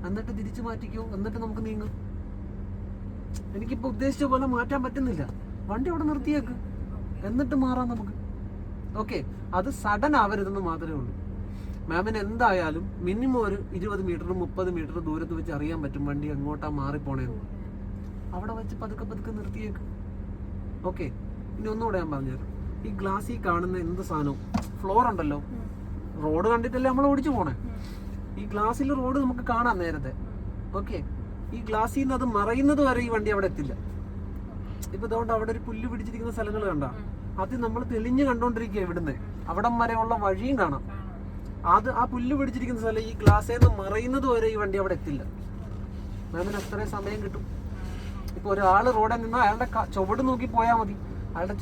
എന്നിട്ട് തിരിച്ചു മാറ്റിക്കോ, എന്നിട്ട് നമുക്ക് നീങ്ങും. എനിക്കിപ്പോ ഉദ്ദേശിച്ച പോലെ മാറ്റാൻ പറ്റുന്നില്ല, വണ്ടി അവിടെ നിർത്തിയേക്ക്, എന്നിട്ട് മാറാം നമുക്ക്. ഓക്കെ, അത് സഡൻ ആവരുതെന്ന് മാത്രമേ ഉള്ളൂ. മാമിന് എന്തായാലും മിനിമം ഒരു 20 മീറ്റർ 30 മീറ്റർ ദൂരത്ത് വെച്ച് അറിയാൻ പറ്റും വണ്ടി എങ്ങോട്ടാ മാറിപ്പോണേന്ന്. അവിടെ വെച്ച് പതുക്കെ പതുക്കെ നിർത്തിയേക്ക്. ഓക്കെ, ഇനി ഒന്നുകൂടെ ഞാൻ പറഞ്ഞുതരാം. ഈ ഗ്ലാസ്സിൽ കാണുന്ന എന്ത് സാധനവും, ഫ്ലോർ ഉണ്ടല്ലോ, റോഡ് കണ്ടിട്ടല്ലേ നമ്മൾ ഓടിച്ചു പോണേ. ഈ ഗ്ലാസ്സിൽ റോഡ് നമുക്ക് കാണാം നേരത്തെ. ഓക്കെ, ഈ ഗ്ലാസ്സിൽ നിന്ന് അത് മറയുന്നത് വരെ ഈ വണ്ടി അവിടെ എത്തില്ല. ഇപ്പൊ ഇതുകൊണ്ട് അവിടെ ഒരു പുല്ല് പിടിച്ചിരിക്കുന്ന സ്ഥലങ്ങൾ കണ്ട, അത് നമ്മൾ തെളിഞ്ഞ് കണ്ടോണ്ടിരിക്കുക. ഇവിടുന്ന് അവിടം വരെയുള്ള വഴിയും കാണാം. അത് ആ പുല്ല് പിടിച്ചിരിക്കുന്ന സ്ഥലം ഈ ഗ്ലാസ്സിൽ നിന്ന് മറയുന്നത് വരെ ഈ വണ്ടി അവിടെ എത്തില്ല. മാമിന് അത്രയും സമയം കിട്ടും. ഇപ്പൊ ഒരാള് റോഡിൽ നിന്ന് അയാളുടെ ചുവട് നോക്കി പോയാൽ മതി.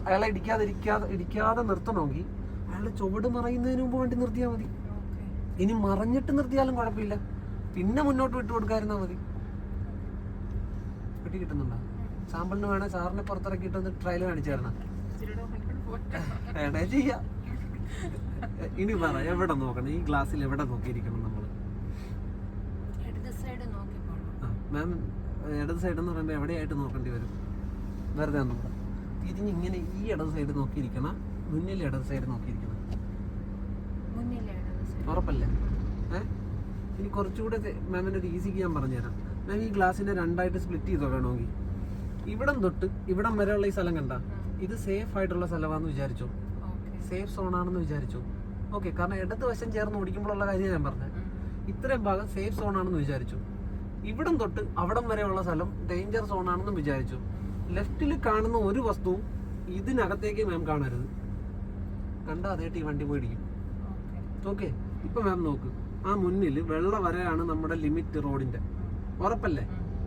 അയാളെ ഇടിക്കാതെ നിർത്തണമെങ്കിൽ അയാളുടെ ചുവട് മറയുന്നതിന് മുമ്പ് വണ്ടി നിർത്തിയാൽ മതി. ഇനി മറഞ്ഞിട്ട് നിർത്തിയാലും കുഴപ്പമില്ല, പിന്നെ മുന്നോട്ട് വിട്ടു കൊടുക്കാതിരുന്നാൽ മതി. വെട്ടി കിട്ടുന്നുണ്ടോ? സാമ്പിളിന് വേണേ സാറിനെ പുറത്തിറക്കിയിട്ട് ഒന്ന് ട്രയൽ കാണിച്ചു തരണം. വേണേ ചെയ്യാം. ഇനി പറ, എവിടെ നോക്കണം? ഈ ഗ്ലാസ്സിൽ എവിടെ നോക്കിയിരിക്കണം നമ്മൾ? മാം, ഇടത് സൈഡ് എന്ന് പറയുമ്പോൾ എവിടെയായിട്ട് നോക്കേണ്ടി വരും? വെറുതെ ഒന്നും തിരിഞ്ഞ് ഇങ്ങനെ ഈ ഇടത് സൈഡ് നോക്കിയിരിക്കണം, മുന്നിൽ ഇടത് സൈഡ് നോക്കിയിരിക്കണം. ഉറപ്പല്ലേ? ഇനി കുറച്ചുകൂടെ മാമിൻ്റെ ഒരു ഈസിക്ക് ഞാൻ പറഞ്ഞുതരാം. മാം ഈ ഗ്ലാസ്സിനെ 2ആയിട്ട് സ്പ്ലിറ്റ് ചെയ്തോ വേണമെങ്കിൽ. ഇവിടം തൊട്ട് ഇവിടം വരെയുള്ള ഈ സ്ഥലം കണ്ട, ഇത് സേഫ് ആയിട്ടുള്ള സ്ഥലമാണെന്ന് വിചാരിച്ചോ, സേഫ് സോൺ ആണെന്ന് വിചാരിച്ചോ. ഓക്കെ, കാരണം ഇടത് വശം ചേർന്ന് ഓടിക്കുമ്പോഴുള്ള കാര്യം ഞാൻ പറഞ്ഞത്. ഇത്രയും ഭാഗം സേഫ് സോൺ ആണെന്ന് വിചാരിച്ചു. ഇവിടം തൊട്ട് അവിടം വരെയുള്ള സ്ഥലം ഡേഞ്ചർ സോൺ ആണെന്ന് വിചാരിച്ചു. ലെഫ്റ്റിൽ കാണുന്ന ഒരു വസ്തുവും ഇതിനകത്തേക്ക് മാം കാണരുത്. കണ്ടാ അതേട്ട് ഈ വണ്ടി പോയിടിക്കും. ഓക്കെ, ഇപ്പൊ മാം നോക്ക്, ആ മുന്നിൽ വെള്ള വരയാണ് നമ്മുടെ ലിമിറ്റ് റോഡിന്റെ. ഉറപ്പല്ലേ?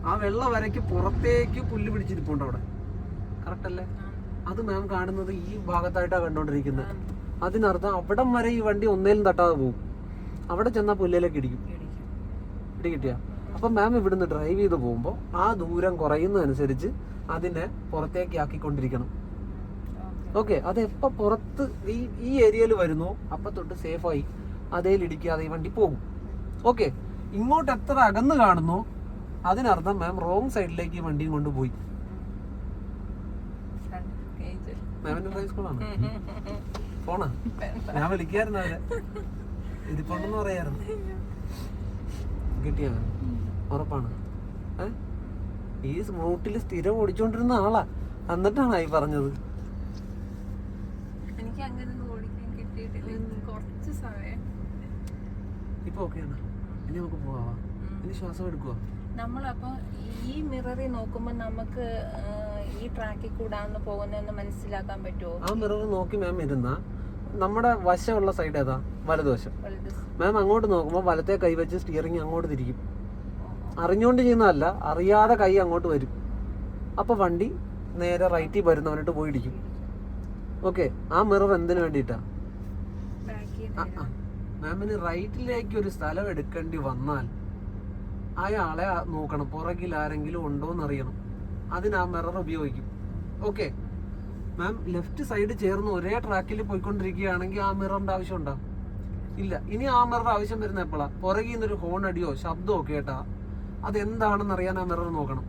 ആ വെള്ള വരയ്ക്ക് പുറത്തേക്ക് പുല്ല് പിടിച്ചിരിപ്പുണ്ട് അവിടെ. കറക്റ്റ് അല്ലേ? അത് മാം കാണുന്നത് ഈ ഭാഗത്തായിട്ടാണ് കണ്ടോണ്ടിരിക്കുന്നത്. അതിനർത്ഥം അവിടം വരെ ഈ വണ്ടി ഒന്നേലും തട്ടാതെ പോകും. അവിടെ ചെന്നാൽ പുല്ലിലേക്ക് ഇടിക്കും. കിട്ടിയാ? അപ്പൊ മാം ഇവിടുന്ന് ഡ്രൈവ് ചെയ്ത് പോകുമ്പോൾ ആ ദൂരം കുറയുന്നതനുസരിച്ച് അതിനെ പുറത്തേക്ക് ആക്കിക്കൊണ്ടിരിക്കണം. ഓക്കെ, അത് എപ്പോൾ പുറത്ത് ഈ ഏരിയയിൽ വരുന്നോ അപ്പൊ തൊട്ട് സേഫായി അതേലിടിക്കാതെ ഈ വണ്ടി പോകും. ഓക്കെ, ഇങ്ങോട്ട് എത്ര അകന്ന് കാണുന്നോ അതിനർത്ഥം മാം റോങ് സൈഡിലേക്ക് ഈ വണ്ടിയും കൊണ്ടുപോയി. മാമിന്റെ ഡ്രൈവ് സ്കൂളാണ്, ഫോണാ? ഞാൻ വിളിക്കായിരുന്നു അവരെ, ഇതിപ്പോണ്ടെന്ന് പറയായിരുന്നു. കിട്ടിയാ? ഉറപ്പാണ്? ഈ റൂട്ടിൽ സ്ഥിരം ഓടിച്ചോണ്ടിരുന്ന ആളാ, എന്നിട്ടാണ് ഈ പറഞ്ഞത്. എനിക്ക് അങ്ങനെ ഓടിക്കാൻ കിട്ടിയിട്ടില്ല, കുറച്ച് സമയം. ഇപ്പൊ ഓക്കെയാണ്, ഇനി നമുക്ക് പോവാ. ഇനി ശ്വാസം എടുക്കുക. നമ്മളപ്പോ ഈ മിററിൽ നോക്കുമ്പോ നമുക്ക് ഈ ട്രാക്കിൽ കൂടാന്ന് പോകുന്നതെന്ന് മനസ്സിലാക്കാൻ പറ്റുമോ? ആ മിറർ നോക്കി മാം ഇരുന്ന നമ്മുടെ വശമുള്ള സൈഡ് ഏതാ? വലതുവശം. മാം അങ്ങോട്ട് നോക്കുമ്പോൾ വലത്തെ കൈ വെച്ച് സ്റ്റിയറിംഗ് അങ്ങോട്ട് തിരിക്കും. അറിഞ്ഞുകൊണ്ട് ചെയ്യുന്നതല്ല, അറിയാതെ കൈ അങ്ങോട്ട് വരും. അപ്പൊ വണ്ടി നേരെ റൈറ്റിൽ വരുന്നവനിട്ട് പോയിടിക്കും. ഓക്കെ, ആ മിറർ എന്തിനു വേണ്ടിയിട്ടാ? മാമിന് റൈറ്റിലേക്ക് ഒരു സ്ഥലം എടുക്കേണ്ടി വന്നാൽ അയാളെ നോക്കണം, പുറകിൽ ആരെങ്കിലും ഉണ്ടോ എന്നറിയണം. അതിന് ആ മിറർ ഉപയോഗിക്കും. ഓക്കെ മാം, ലെഫ്റ്റ് സൈഡ് ചേർന്ന് ഒരേ ട്രാക്കിൽ പോയിക്കൊണ്ടിരിക്കുകയാണെങ്കിൽ ആ മിററിന്റെ ആവശ്യം ഉണ്ടോ? ഇല്ല. ഇനി ആ മിറർ ആവശ്യം വരുന്ന എപ്പോഴാ? പുറകിൽ നിന്നൊരു ഹോൺ അടിയോ ശബ്ദമോ കേട്ടാ അതെന്താണെന്ന് അറിയാൻ ആ മിറർ നോക്കണം.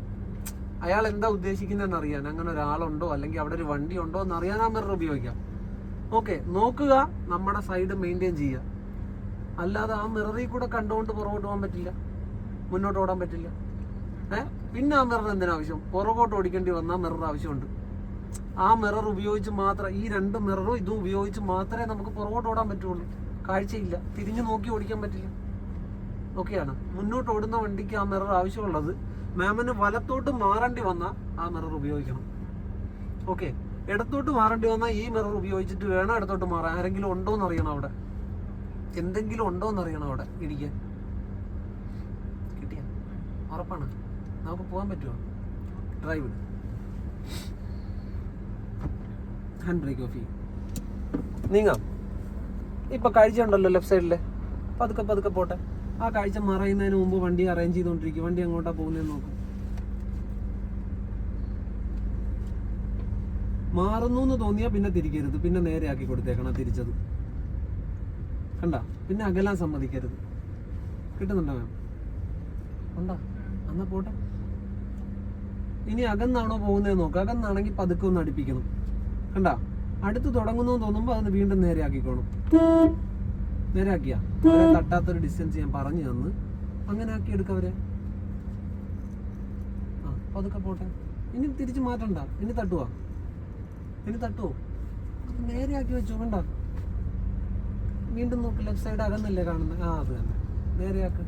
അയാൾ എന്താ ഉദ്ദേശിക്കുന്നതെന്ന് അറിയാൻ, അങ്ങനെ ഒരാളുണ്ടോ അല്ലെങ്കിൽ അവിടെ ഒരു വണ്ടി ഉണ്ടോ എന്ന് അറിയാൻ ആ മിറർ ഉപയോഗിക്കാം. ഓക്കെ, നോക്കുക, നമ്മുടെ സൈഡ് മെയിൻറ്റെയിൻ ചെയ്യുക. അല്ലാതെ ആ മിററിൽ കൂടെ കണ്ടുകൊണ്ട് പുറകോട്ട് പോകാൻ പറ്റില്ല, മുന്നോട്ട് ഓടാൻ പറ്റില്ല. പിന്നെ ആ മിറർ എന്തിനാവശ്യം? പുറകോട്ട് ഓടിക്കേണ്ടി വന്നാൽ മിറർ ആവശ്യമുണ്ട്. ആ മിറർ ഉപയോഗിച്ച് മാത്രം, ഈ രണ്ട് മിററും ഇതും ഉപയോഗിച്ച് മാത്രമേ നമുക്ക് പുറകോട്ട് ഓടാൻ പറ്റുള്ളൂ. കാഴ്ചയില്ല, തിരിഞ്ഞു നോക്കി ഓടിക്കാൻ പറ്റില്ല. ഓക്കെയാണ്. മുന്നോട്ട് ഓടുന്ന വണ്ടിക്ക് ആ മിറർ ആവശ്യമുള്ളത്. മാമിന് വലത്തോട്ട് മാറേണ്ടി വന്നാൽ ആ മിറർ ഉപയോഗിക്കണം. ഓക്കെ, ഇടത്തോട്ട് മാറേണ്ടി വന്നാൽ ഈ മിറർ ഉപയോഗിച്ചിട്ട് വേണം ഇടത്തോട്ട് മാറാൻ. ആരെങ്കിലും ഉണ്ടോ എന്ന് അറിയണം, അവിടെ എന്തെങ്കിലും ഉണ്ടോ എന്ന് അറിയണം അവിടെ ഇടിക്കാൻ. കിട്ടിയ ഉറപ്പാണ്. നമുക്ക് പോകാൻ പറ്റുമോ? ഡ്രൈവ്, ഹാൻഡ് ബ്രേക്ക് ഓഫ് ചെയ്യും. നീങ്ങാം. ഇപ്പൊ കാഴ്ച ഉണ്ടല്ലോ ലെഫ്റ്റ് സൈഡിലെ, പതുക്കെ പതുക്കെ പോട്ടെ. ആ കാഴ്ച മറയുന്നതിന് മുമ്പ് വണ്ടി അറേഞ്ച് ചെയ്തോണ്ടിരിക്കും. വണ്ടി എങ്ങോട്ടാ പോകുന്നതെന്ന് നോക്കും. മാറുന്നു എന്ന് തോന്നിയാൽ പിന്നെ തിരിക്കരുത്, പിന്നെ നേരെ ആക്കി കൊടുത്തേക്കണം തിരിച്ചത്. കണ്ട, പിന്നെ അകലാൻ സമ്മതിക്കരുത്. കിട്ടുന്നുണ്ടോ മാം? ഉണ്ടോ? എന്നാ പോട്ടെ. ഇനി അകന്നാണോ പോകുന്നത് നോക്കുക. അകന്നാണെങ്കിൽ പതുക്കെ ഒന്ന് അടുപ്പിക്കണം. കണ്ട, അടുത്ത് തുടങ്ങുന്നു തോന്നുമ്പോൾ അത് വീണ്ടും നേരെ ആക്കിക്കോണം. നേരെ ആക്കിയാ അവരെ തട്ടാത്തൊരു ഡിസ്റ്റൻസ് ഞാൻ പറഞ്ഞു തന്ന് അങ്ങനെ ആക്കി എടുക്കവരെ. ആ, പതുക്കെ പോട്ടെ. ഇനി തിരിച്ച് മാറ്റണ്ട. ഇനി തട്ടുവാ, ഇനി തട്ടുവോ? നേരെ ആക്കി വെച്ചോ. കണ്ട, വീണ്ടും നോക്ക്. ലെഫ്റ്റ് സൈഡ് അകന്നല്ലേ കാണുന്നത്? ആ, അത് തന്നെ. നേരെയാക്ക്.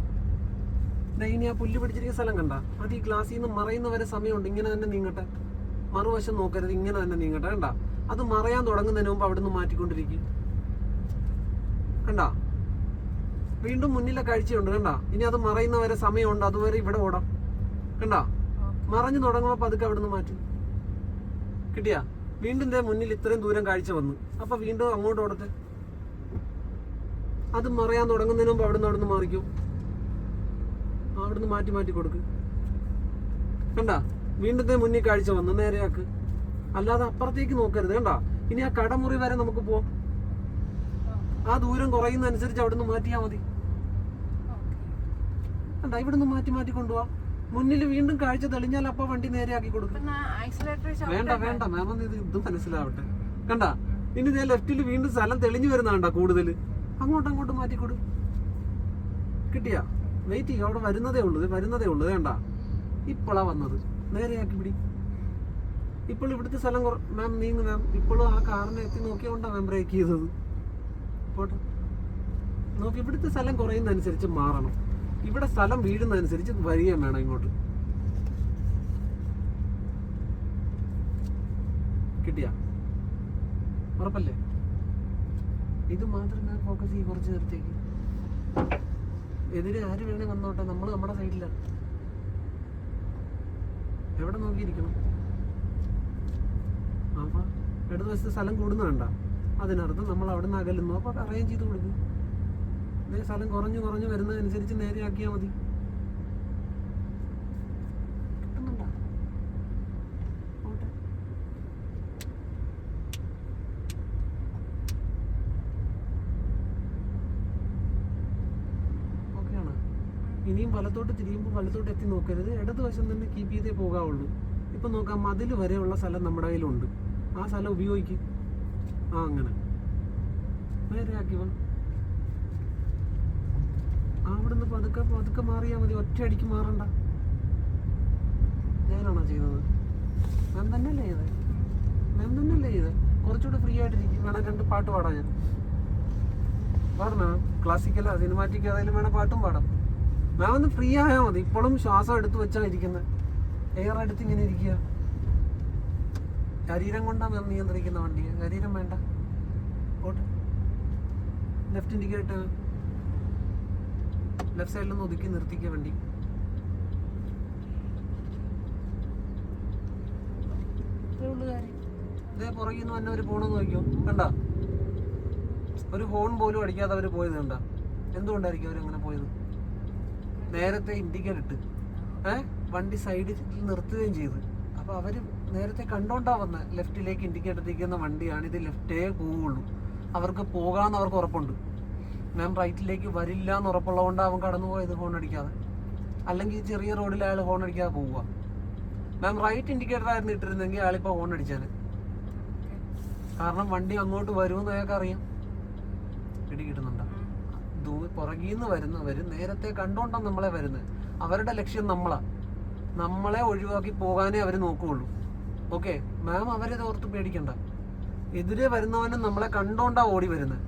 ഇനി ആ പുല്ല് പിടിച്ചിരിക്കുന്ന സ്ഥലം കണ്ട, അത് ഈ ഗ്ലാസ്സിൽ നിന്ന് മറയുന്നവരെ സമയമുണ്ട്. ഇങ്ങനെ തന്നെ നീങ്ങട്ടെ, മറുവശം നോക്കരുത്, ഇങ്ങനെ തന്നെ നീങ്ങട്ടെ. കണ്ട, അത് മറയാൻ തുടങ്ങുന്നതിന് മുമ്പ് അവിടെ നിന്ന് മാറ്റിക്കൊണ്ടിരിക്കും. കണ്ട, വീണ്ടും മുന്നിലെ കാഴ്ചയുണ്ട്. കണ്ട, ഇനി അത് മറയുന്നവരെ സമയമുണ്ട്, അതുവരെ ഇവിടെ ഓടാം. കണ്ട, മറഞ്ഞു തുടങ്ങുമ്പോൾ പതുക്കെ അവിടെ നിന്ന് മാറ്റും. കിട്ടിയാ? വീണ്ടും മുന്നിൽ ഇത്രയും ദൂരം കാഴ്ച വന്നു, അപ്പൊ വീണ്ടും അങ്ങോട്ട് ഓടട്ടെ. അത് മറയാൻ തുടങ്ങുന്നതിന് മുമ്പ് അവിടുന്ന് മാറിക്കും. അവിടുന്ന് മാറ്റി മാറ്റി കൊടുക്ക്. കണ്ട, വീണ്ടും മുന്നിൽ കാഴ്ച വന്നു, നേരെയാക്ക്. അല്ലാതെ അപ്പുറത്തേക്ക് നോക്കരുത്. കണ്ട, ഇനി ആ കടമുറി വരെ നമുക്ക് പോവാം. ആ ദൂരം കുറയുന്നതനുസരിച്ച് അവിടുന്ന് മാറ്റിയാൽ മതി. കണ്ട, ഇവിടുന്ന് മാറ്റി മാറ്റി കൊണ്ടുപോവാം. മുന്നിൽ വീണ്ടും കാഴ്ച തെളിഞ്ഞാൽ അപ്പൊ വണ്ടി നേരെയാക്കി കൊടുക്കും. വേണ്ട വേണ്ട മാം, ഇത് മനസ്സിലാവട്ടെ. കണ്ട, ഇനി ഞാൻ ലെഫ്റ്റിൽ വീണ്ടും സ്ഥലം തെളിഞ്ഞു വരുന്നതാണ്ട കൂടുതൽ. അങ്ങോട്ട് മാറ്റിക്കൊടു. കിട്ടിയാ? വെയിറ്റ് ചെയ്യും, അവിടെ വരുന്നതേ ഉള്ളൂ. വേണ്ട, ഇപ്പോഴാ വന്നത്. നേരെയാക്കി പിടി. ഇപ്പോൾ ഇവിടുത്തെ സ്ഥലം മാം നീങ്ങ് മാം. ഇപ്പോഴും ആ കാറിനെ എത്തി നോക്കിയോണ്ടാ മാം ബ്രേക്ക് ചെയ്തത്. പോട്ടെ, നോക്കി. ഇവിടുത്തെ സ്ഥലം കുറയുന്നതനുസരിച്ച് മാറണം. ഇവിടെ സ്ഥലം വീഴുന്നതനുസരിച്ച് വരികയും വേണം ഇങ്ങോട്ട്. കിട്ടിയാ? ഉറപ്പല്ലേ? ഇത് മാത്രം ഞാൻ ഫോക്കസ് ചെയ്യും കുറച്ച് നേരത്തേക്ക്. എതിരെ ആര് വേണേ വന്നോട്ടെ, നമ്മൾ നമ്മുടെ സൈഡിലാണ്. എവിടെ നോക്കിയിരിക്കണം? അപ്പൊ ഇടതുവശത്ത് സ്ഥലം കൂടുന്ന വേണ്ട, അതിനർത്ഥം നമ്മൾ അവിടെ നിന്ന് അകലുന്നു. അപ്പൊ അറേഞ്ച് ചെയ്ത് കൊടുക്കും. സ്ഥലം കുറഞ്ഞു വരുന്നതനുസരിച്ച് നേരെ ആക്കിയാൽ മതി. കിട്ടുന്നുണ്ടോ? ഓക്കെയാണ്. ഇനിയും വലത്തോട്ട് തിരിയുമ്പോൾ വലത്തോട്ട് എത്തി നോക്കരുത്. ഇടതുവശം തന്നെ കീപ്പ് ചെയ്തേ പോകാവുള്ളൂ. ഇപ്പൊ നോക്കാം, മതിൽ വരെയുള്ള സ്ഥലം നമ്മുടെ കയ്യിലുണ്ട്. ആ സ്ഥലം ഉപയോഗിക്കും. അങ്ങനെ നേരെ ആക്കി വാ. അവിടുന്ന് പതുക്കെ മാറിയാൽ മതി. ഒറ്റയടിക്ക് മാറണ്ട. ഞാനാണോ ചെയ്തത്? മാം തന്നെയല്ലേ ചെയ്തത്? കുറച്ചുകൂടെ ഫ്രീ ആയിട്ടിരിക്കും. വേണം 2 പാട്ട് പാടാം ഞാൻ. പാടണോ? ക്ലാസിക്കലോ സിനിമാറ്റിക്കോ ഏതായാലും വേണം, പാട്ടും പാടാം. മാം ഒന്ന് ഫ്രീ ആയാൽ മതി. ഇപ്പോഴും ശ്വാസം എടുത്ത് വെച്ചാണ് ഇരിക്കുന്നത്. എയർ എടുത്ത് ഇങ്ങനെ ഇരിക്കുക. ശരീരം കൊണ്ടാ മാം നിയന്ത്രിക്കുന്ന വണ്ടിയെ. ശരീരം വേണ്ട. പോട്ടെ. ലെഫ്റ്റ് ഇൻഡിക്കേറ്റർ ലെഫ്റ്റ് സൈഡിലൊന്ന് ഒതുക്കി നിർത്തിക്കുക വണ്ടി. ഇതേ പുറകിൽ നിന്ന് തന്നെ അവർ പോണെന്ന് നോക്കിയോ? കണ്ട, ഒരു ഹോൺ പോലും അടിക്കാതെ അവർ പോയത് കണ്ട. എന്തുകൊണ്ടായിരിക്കും അവരങ്ങനെ പോയത്? നേരത്തെ ഇൻഡിക്കേറ്റർ ഇട്ട് വണ്ടി സൈഡിൽ നിർത്തുകയും ചെയ്തു. അപ്പോൾ അവർ നേരത്തെ കണ്ടോണ്ടാ വന്ന ലെഫ്റ്റിലേക്ക് ഇൻഡിക്കേറ്റർ ഇരിക്കുന്ന വണ്ടിയാണ്, ഇത് ലെഫ്റ്റേ പോവുള്ളൂ, അവർക്ക് പോകാമെന്ന് അവർക്ക് ഉറപ്പുണ്ട്. മാം റൈറ്റിലേക്ക് വരില്ല എന്ന് ഉറപ്പുള്ളതുകൊണ്ട് അവൻ കടന്നു പോയത് ഹോൺ അടിക്കാതെ. അല്ലെങ്കിൽ ചെറിയ റോഡിൽ അയാൾ ഹോൺ അടിക്കാതെ പോവുക. മാം റൈറ്റ് ഇൻഡിക്കേറ്റർ ആയിരുന്നു ഇട്ടിരുന്നെങ്കിൽ അയാളിപ്പോൾ ഹോൺ അടിച്ചാണ്. കാരണം വണ്ടി അങ്ങോട്ട് വരുമെന്ന് അയാൾക്ക് അറിയാം. പിടി കിട്ടുന്നുണ്ടോ? പുറകിൽ നിന്ന് വരുന്നവർ നേരത്തെ കണ്ടോണ്ടാണ് നമ്മളെ വരുന്നത്. അവരുടെ ലക്ഷ്യം നമ്മളെ ഒഴിവാക്കി പോകാനേ അവർ നോക്കുകയുള്ളൂ. ഓക്കെ മാം, അവരെ ഓർത്ത് പേടിക്കണ്ട. എതിരെ വരുന്നവനും നമ്മളെ കണ്ടോണ്ടാ ഓടി വരുന്നത്.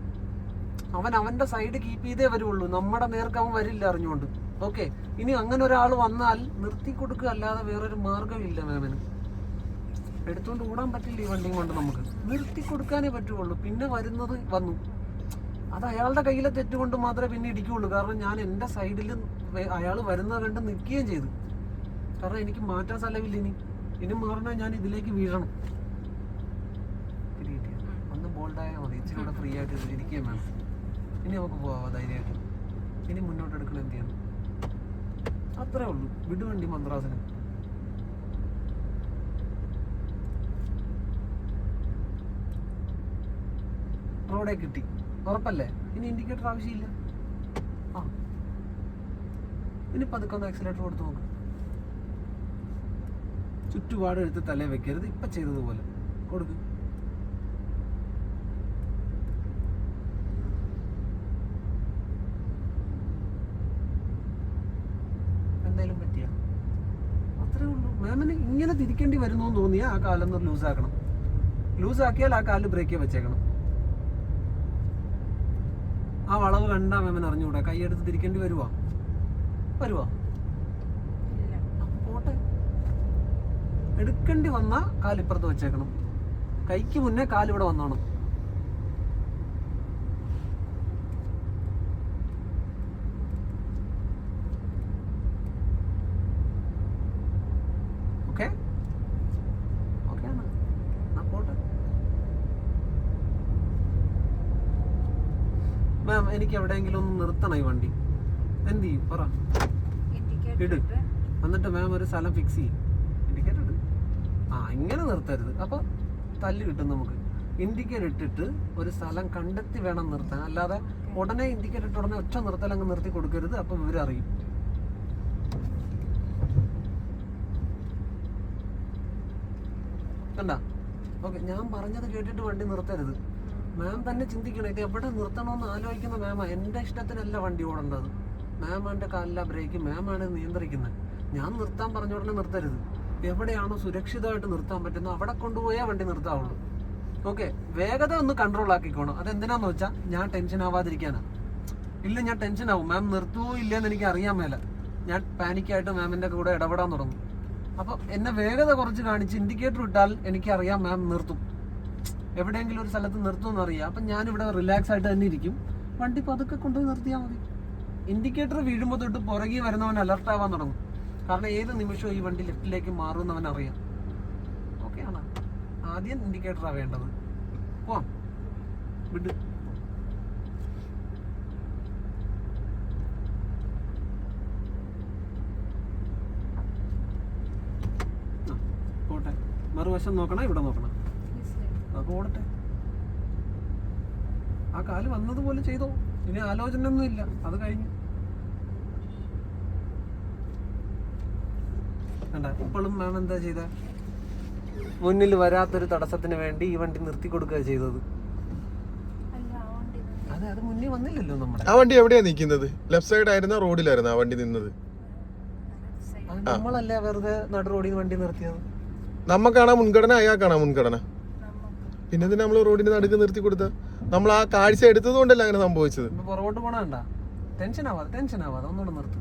അവൻ അവന്റെ സൈഡ് കീപ്പ് ചെയ്തേ വരുള്ളൂ, നമ്മുടെ നേർക്ക് അവൻ വരില്ല അറിഞ്ഞുകൊണ്ട്. ഓക്കെ, ഇനി അങ്ങനെ ഒരാൾ വന്നാൽ നിർത്തി കൊടുക്കുക അല്ലാതെ വേറൊരു മാർഗമില്ല മാമിന്. എടുത്തുകൊണ്ട് ഓടാൻ പറ്റില്ല ഈ വണ്ടിയും കൊണ്ട്, നമുക്ക് നിർത്തി കൊടുക്കാനേ പറ്റുള്ളൂ. പിന്നെ വരുന്നത് വന്നു, അത് അയാളുടെ കയ്യിലെ തെറ്റുകൊണ്ട് മാത്രമേ പിന്നെ ഇടിക്കുകയുള്ളൂ. കാരണം ഞാൻ എൻ്റെ സൈഡിൽ അയാൾ വരുന്നത് കണ്ട് നിൽക്കുകയും ചെയ്തു. കാരണം എനിക്ക് മാറ്റാൻ സ്ഥലമില്ല. ഇനി മാറണ ഞാൻ ഇതിലേക്ക് വീഴണം. ഒന്ന് ബോൾഡായാൽ മതി, ഇച്ചിരി കൂടെ ഫ്രീ ആയിട്ട് ഇരിക്കുകയും വേണം. ഇനി നമുക്ക് പോവാം ധൈര്യമായിട്ട്. ഇനി മുന്നോട്ട് എടുക്കണം എന്ത് ചെയ്യണം, അത്രേ ഉള്ളൂ. വിടുവണ്ടി മദ്രാസിന്. റോഡേ കിട്ടി, ഉറപ്പല്ലേ? ഇനി ഇൻഡിക്കേറ്റർ ആവശ്യമില്ല. ഇനി പതുക്കെ ഒന്ന് ആക്സിലേറ്റർ കൊടുത്ത് നോക്ക്. ചുറ്റുപാട് എടുത്ത് തലേ വെക്കരുത്, ഇപ്പൊ ചെയ്തതുപോലെ കൊടുക്കും. എന്തായാലും പറ്റിയ അത്രേ ഉള്ളൂ. മാമിന് ഇങ്ങനെ തിരിക്കേണ്ടി വരുന്നു എന്ന് തോന്നിയാൽ ആ കാലൊന്ന് ലൂസാക്കണം. ലൂസാക്കിയാൽ ആ കാല് ബ്രേക്ക് വെച്ചേക്കണം. ആ വളവ് കണ്ടാ മാമിന് അറിഞ്ഞുകൂടാ, കൈയെടുത്ത് തിരിക്കേണ്ടി വരുവാ? പോട്ടെ. എടുക്കേണ്ടി വന്നാ കാലിപ്പുറത്ത് വെച്ചേക്കണം. കൈക്ക് മുന്നേ കാലിവിടെ വന്നോണം. ഓക്കെ ഓക്കെ ആണ്. പോട്ടെ മാം, എനിക്ക് എവിടെയെങ്കിലും ഒന്ന് നിർത്തണം ഈ വണ്ടി. എന്ത് ചെയ്യും പറ? ഇട്. എന്നിട്ട് മാം ഒരു സ്ഥലം ഫിക്സ് ചെയ്യും. ഇൻഡിക്കേറ്റർ ഇട്. ഇങ്ങനെ നിർത്തരുത്, അപ്പൊ തല്ല് കിട്ടും നമുക്ക്. ഇൻഡിക്കേറ്റർ ഇട്ടിട്ട് ഒരു സ്ഥലം കണ്ടെത്തി വേണം നിർത്താൻ. അല്ലാതെ ഉടനെ ഇൻഡിക്കേറ്റർ ഇട്ട് ഉടനെ ഒറ്റ നിർത്തൽ അങ്ങ് നിർത്തി കൊടുക്കരുത്. അപ്പൊ വിവരം അറിയും. കണ്ടാ? ഓക്കെ, ഞാൻ പറഞ്ഞത് കേട്ടിട്ട് വണ്ടി നിർത്തരുത്. മാം തന്നെ ചിന്തിക്കണം, ഇത് എവിടെ നിർത്തണമെന്ന് ആലോചിക്കുന്ന മാമാ. എൻ്റെ ഇഷ്ടത്തിനല്ല വണ്ടി ഓടേണ്ടത്. മാമാൻ്റെ കാലില ബ്രേക്ക്, മാമാണ് നിയന്ത്രിക്കുന്നത്. ഞാൻ നിർത്താൻ പറഞ്ഞ ഉടനെ നിർത്തരുത്. എവിടെയാണോ സുരക്ഷിതമായിട്ട് നിർത്താൻ പറ്റുന്നത് അവിടെ കൊണ്ടുപോയാൽ വണ്ടി നിർത്താവുള്ളൂ. ഓക്കെ, വേഗത ഒന്ന് കൺട്രോൾ ആക്കിക്കോണം. അതെന്തിനാന്ന് വെച്ചാൽ ഞാൻ ടെൻഷൻ ആവാതിരിക്കാനാണ്. ഇല്ല, ഞാൻ ടെൻഷൻ ആവും. മാം നിർത്തുവോ ഇല്ലയെന്ന് എനിക്ക് അറിയാൻ മേല. ഞാൻ പാനിക്കായിട്ട് മാമിൻ്റെ കൂടെ ഇടപെടാൻ തുടങ്ങും. അപ്പോൾ എന്നെ വേഗത കുറച്ച് കാണിച്ച് ഇൻഡിക്കേറ്റർ ഇട്ടാൽ എനിക്കറിയാം മാം നിർത്തും. എവിടെയെങ്കിലും ഒരു സ്ഥലത്ത് നിർത്തുമെന്ന് അറിയാം. അപ്പം ഞാനിവിടെ റിലാക്സ് ആയിട്ട് തന്നെ ഇരിക്കും. വണ്ടി പതുക്കെ കൊണ്ടുപോയി നിർത്തിയാൽ മതി. ഇൻഡിക്കേറ്റർ വീഴുമ്പോൾ തൊട്ട് പുറകെ വരുന്നവൻ അലർട്ട് ആവാൻ തുടങ്ങും. കാരണം ഏത് നിമിഷവും ഈ വണ്ടി ലെഫ്റ്റിലേക്ക് മാറുമെന്നവൻ അറിയാം. ഓക്കെ ആണ്. ആദ്യം ഇൻഡിക്കേറ്ററാണ് വേണ്ടത്. പോവാം, വിട്. പോട്ടെ. മറുവശം നോക്കണം, ഇവിടെ നോക്കണം. അപ്പൊ ഓടട്ടെ. ആ കാല് വന്നതുപോലെ ചെയ്തോ. ഇനി ആലോചന ഒന്നും ഇല്ല, അത് കഴിഞ്ഞു. കണ്ട, ഇപ്പോഴും മാം എന്താ ചെയ്ത? മുന്നിൽ വരാത്തൊരു തടസ്സത്തിന് വേണ്ടി ഈ വണ്ടി നിർത്തി കൊടുക്കുക ചെയ്തത്. അതെ, അത് മുന്നിൽ വന്നില്ലല്ലോ നമ്മുടെ. ആ വണ്ടി എവിടെയാ നിൽക്കുന്നത്? ലെഫ്റ്റ് സൈഡ് ആയിരുന്ന റോഡിലായിരുന്നു ആ വണ്ടി നിന്നത്? നമ്മളല്ലേ വെറുതെ നടു റോഡിൽ വണ്ടി നിർത്തിയത്? നമുക്കാണോ മുൻഗണന, അയാൾക്കാണോ മുൻഗണന? പിന്നെ നമ്മൾ റോഡിന് നടുക്ക് നിർത്തി കൊടുത്ത നമ്മൾ ആ കാഴ്ച എടുത്തത് കൊണ്ടല്ല അങ്ങനെ സംഭവിച്ചത്. പുറകോട്ട് പോണണ്ട. ടെൻഷൻ ആവാതെ ഒന്നുകൂടെ നിർത്ത്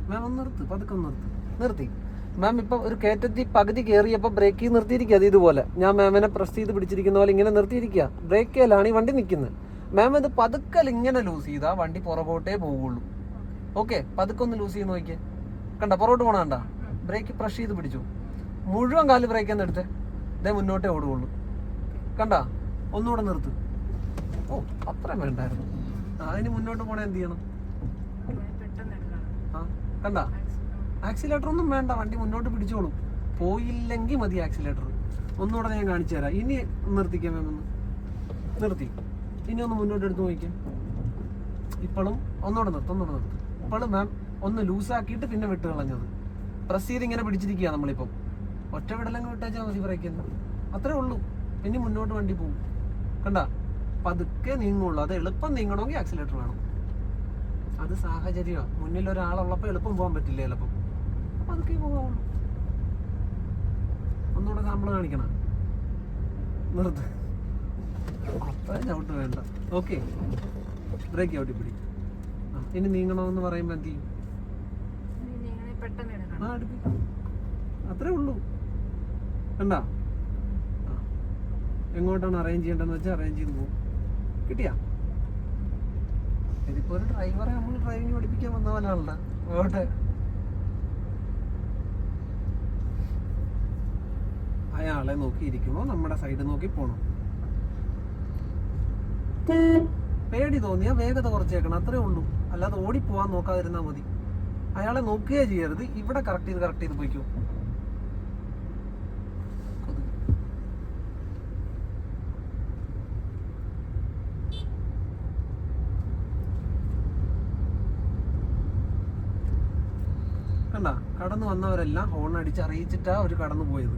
മാം. ഒന്ന് നിർത്ത്, പതുക്കെ നിർത്തി മാം. ഇപ്പൊ ഒരു കയറ്റത്തി പകുതി കയറിയപ്പോൾ ബ്രേക്ക് നിർത്തിയിരിക്കുക. അത് ഇതുപോലെ ഞാൻ മാമിനെ പ്രസ് ചെയ്ത് പിടിച്ചിരിക്കുന്ന പോലെ ഇങ്ങനെ നിർത്തിയിരിക്കുക. ബ്രേക്കിലാണ് ഈ വണ്ടി നിൽക്കുന്നത്. മാം ഇത് പതുക്കൽ ഇങ്ങനെ ലൂസ് ചെയ്താൽ വണ്ടി പുറകോട്ടേ പോവുള്ളൂ. ഓക്കെ, പതുക്കെ ഒന്ന് ലൂസ് ചെയ്ത് നോക്കിയേ. കണ്ട, പുറകോട്ട് പോണണ്ട. ബ്രേക്ക് പ്രസ് ചെയ്ത് പിടിച്ചു. മുഴുവൻ കാല് ബ്രേക്ക് എന്ന് എടുത്തേ, ഇതേ മുന്നോട്ടേ ഓടുകയുള്ളൂ. കണ്ട, ഒന്നുകൂടെ നിർത്ത്. ഓ അത്രയും വേണ്ടായിരുന്നു. അതിന് മുന്നോട്ട് പോണേ എന്ത് ചെയ്യണം? പെട്ടെന്ന് എടുക്കണം. ആ കണ്ട, ആക്സിലേറ്റർ ഒന്നും വേണ്ട, വണ്ടി മുന്നോട്ട് പിടിച്ചോളും. പോയില്ലെങ്കിൽ മതി ആക്സിലേറ്റർ. ഒന്നുകൂടെ ഞാൻ കാണിച്ചു തരാം. ഇനി നിർത്തിക്കാൻ വേണമെന്ന് നിർത്തി. ഇനി ഒന്ന് മുന്നോട്ട് എടുത്ത് നോക്കിക്കാം. ഇപ്പോഴും ഒന്നുകൂടെ നിർത്തും. ഇപ്പോഴും മാം ഒന്ന് ലൂസാക്കിയിട്ട് പിന്നെ വിട്ട് കളഞ്ഞത്. പ്രസ് ചെയ്ത് ഇങ്ങനെ പിടിച്ചിരിക്കുക നമ്മളിപ്പം. ഒറ്റ വിടലങ്ങ് വിട്ടാച്ചാൽ മതി ബ്രേക്കിന്ന്. അത്രേ ഉള്ളൂ. ഇനി മുന്നോട്ട് വണ്ടി പോകും. കണ്ട, പതുക്കെ നീങ്ങുള്ളൂ. അത് എളുപ്പം നീങ്ങണമെങ്കിൽ ആക്സിലേറ്റർ വേണം. അത് സാഹചര്യമാണ്. മുന്നിൽ ഒരാളുള്ളപ്പോൾ എളുപ്പം പോകാൻ പറ്റില്ല ചിലപ്പം. അപ്പം അതൊക്കെ പോകാവുള്ളൂ. ഒന്നുകൂടെ സാമ്പിൾ കാണിക്കണം. നിർത്ത്. അത്രയും ചവിട്ട് വേണ്ട. ഓക്കെ, ബ്രേക്ക് ചവിട്ടി പിടി. ഇനി നീങ്ങണമെന്ന് പറയുമ്പോൾ എന്ത് ചെയ്യും? പെട്ടെന്ന് എടുക്കണം. ആ എടുക്കും. അത്രേ ഉള്ളൂ. കണ്ടാ, എങ്ങോട്ടാണ് അറേഞ്ച് ചെയ്യേണ്ടതെന്ന് വെച്ചാൽ അറേഞ്ച് ചെയ്ത് പോകും. കിട്ടിയാ? ഇതിപ്പോ ഒരു ഡ്രൈവറെ നമ്മൾ ഡ്രൈവിംഗ് പഠിപ്പിക്കാൻ വന്ന പോലെയാണല്ലോ. ഓട്ടെ, അയാളെ നോക്കിയിരിക്കുമ്പോൾ നമ്മുടെ സൈഡ് നോക്കി പോണം. പേടി തോന്നിയാൽ വേഗത കുറച്ചേക്കണം. അത്രേ ഉള്ളൂ. അല്ലാതെ ഓടിപ്പോവാൻ നോക്കാതിരുന്നാൽ മതി. അയാളെ നോക്കുകയേ ചെയ്യരുത്. ഇവിടെ കറക്റ്റ് ചെയ്ത് പോയിക്കോ. കണ്ട, കടന്നു വന്നവരെല്ലാം ഹോൺ അടിച്ച് അറിയിച്ചിട്ടാ അവർ കടന്നു പോയത്.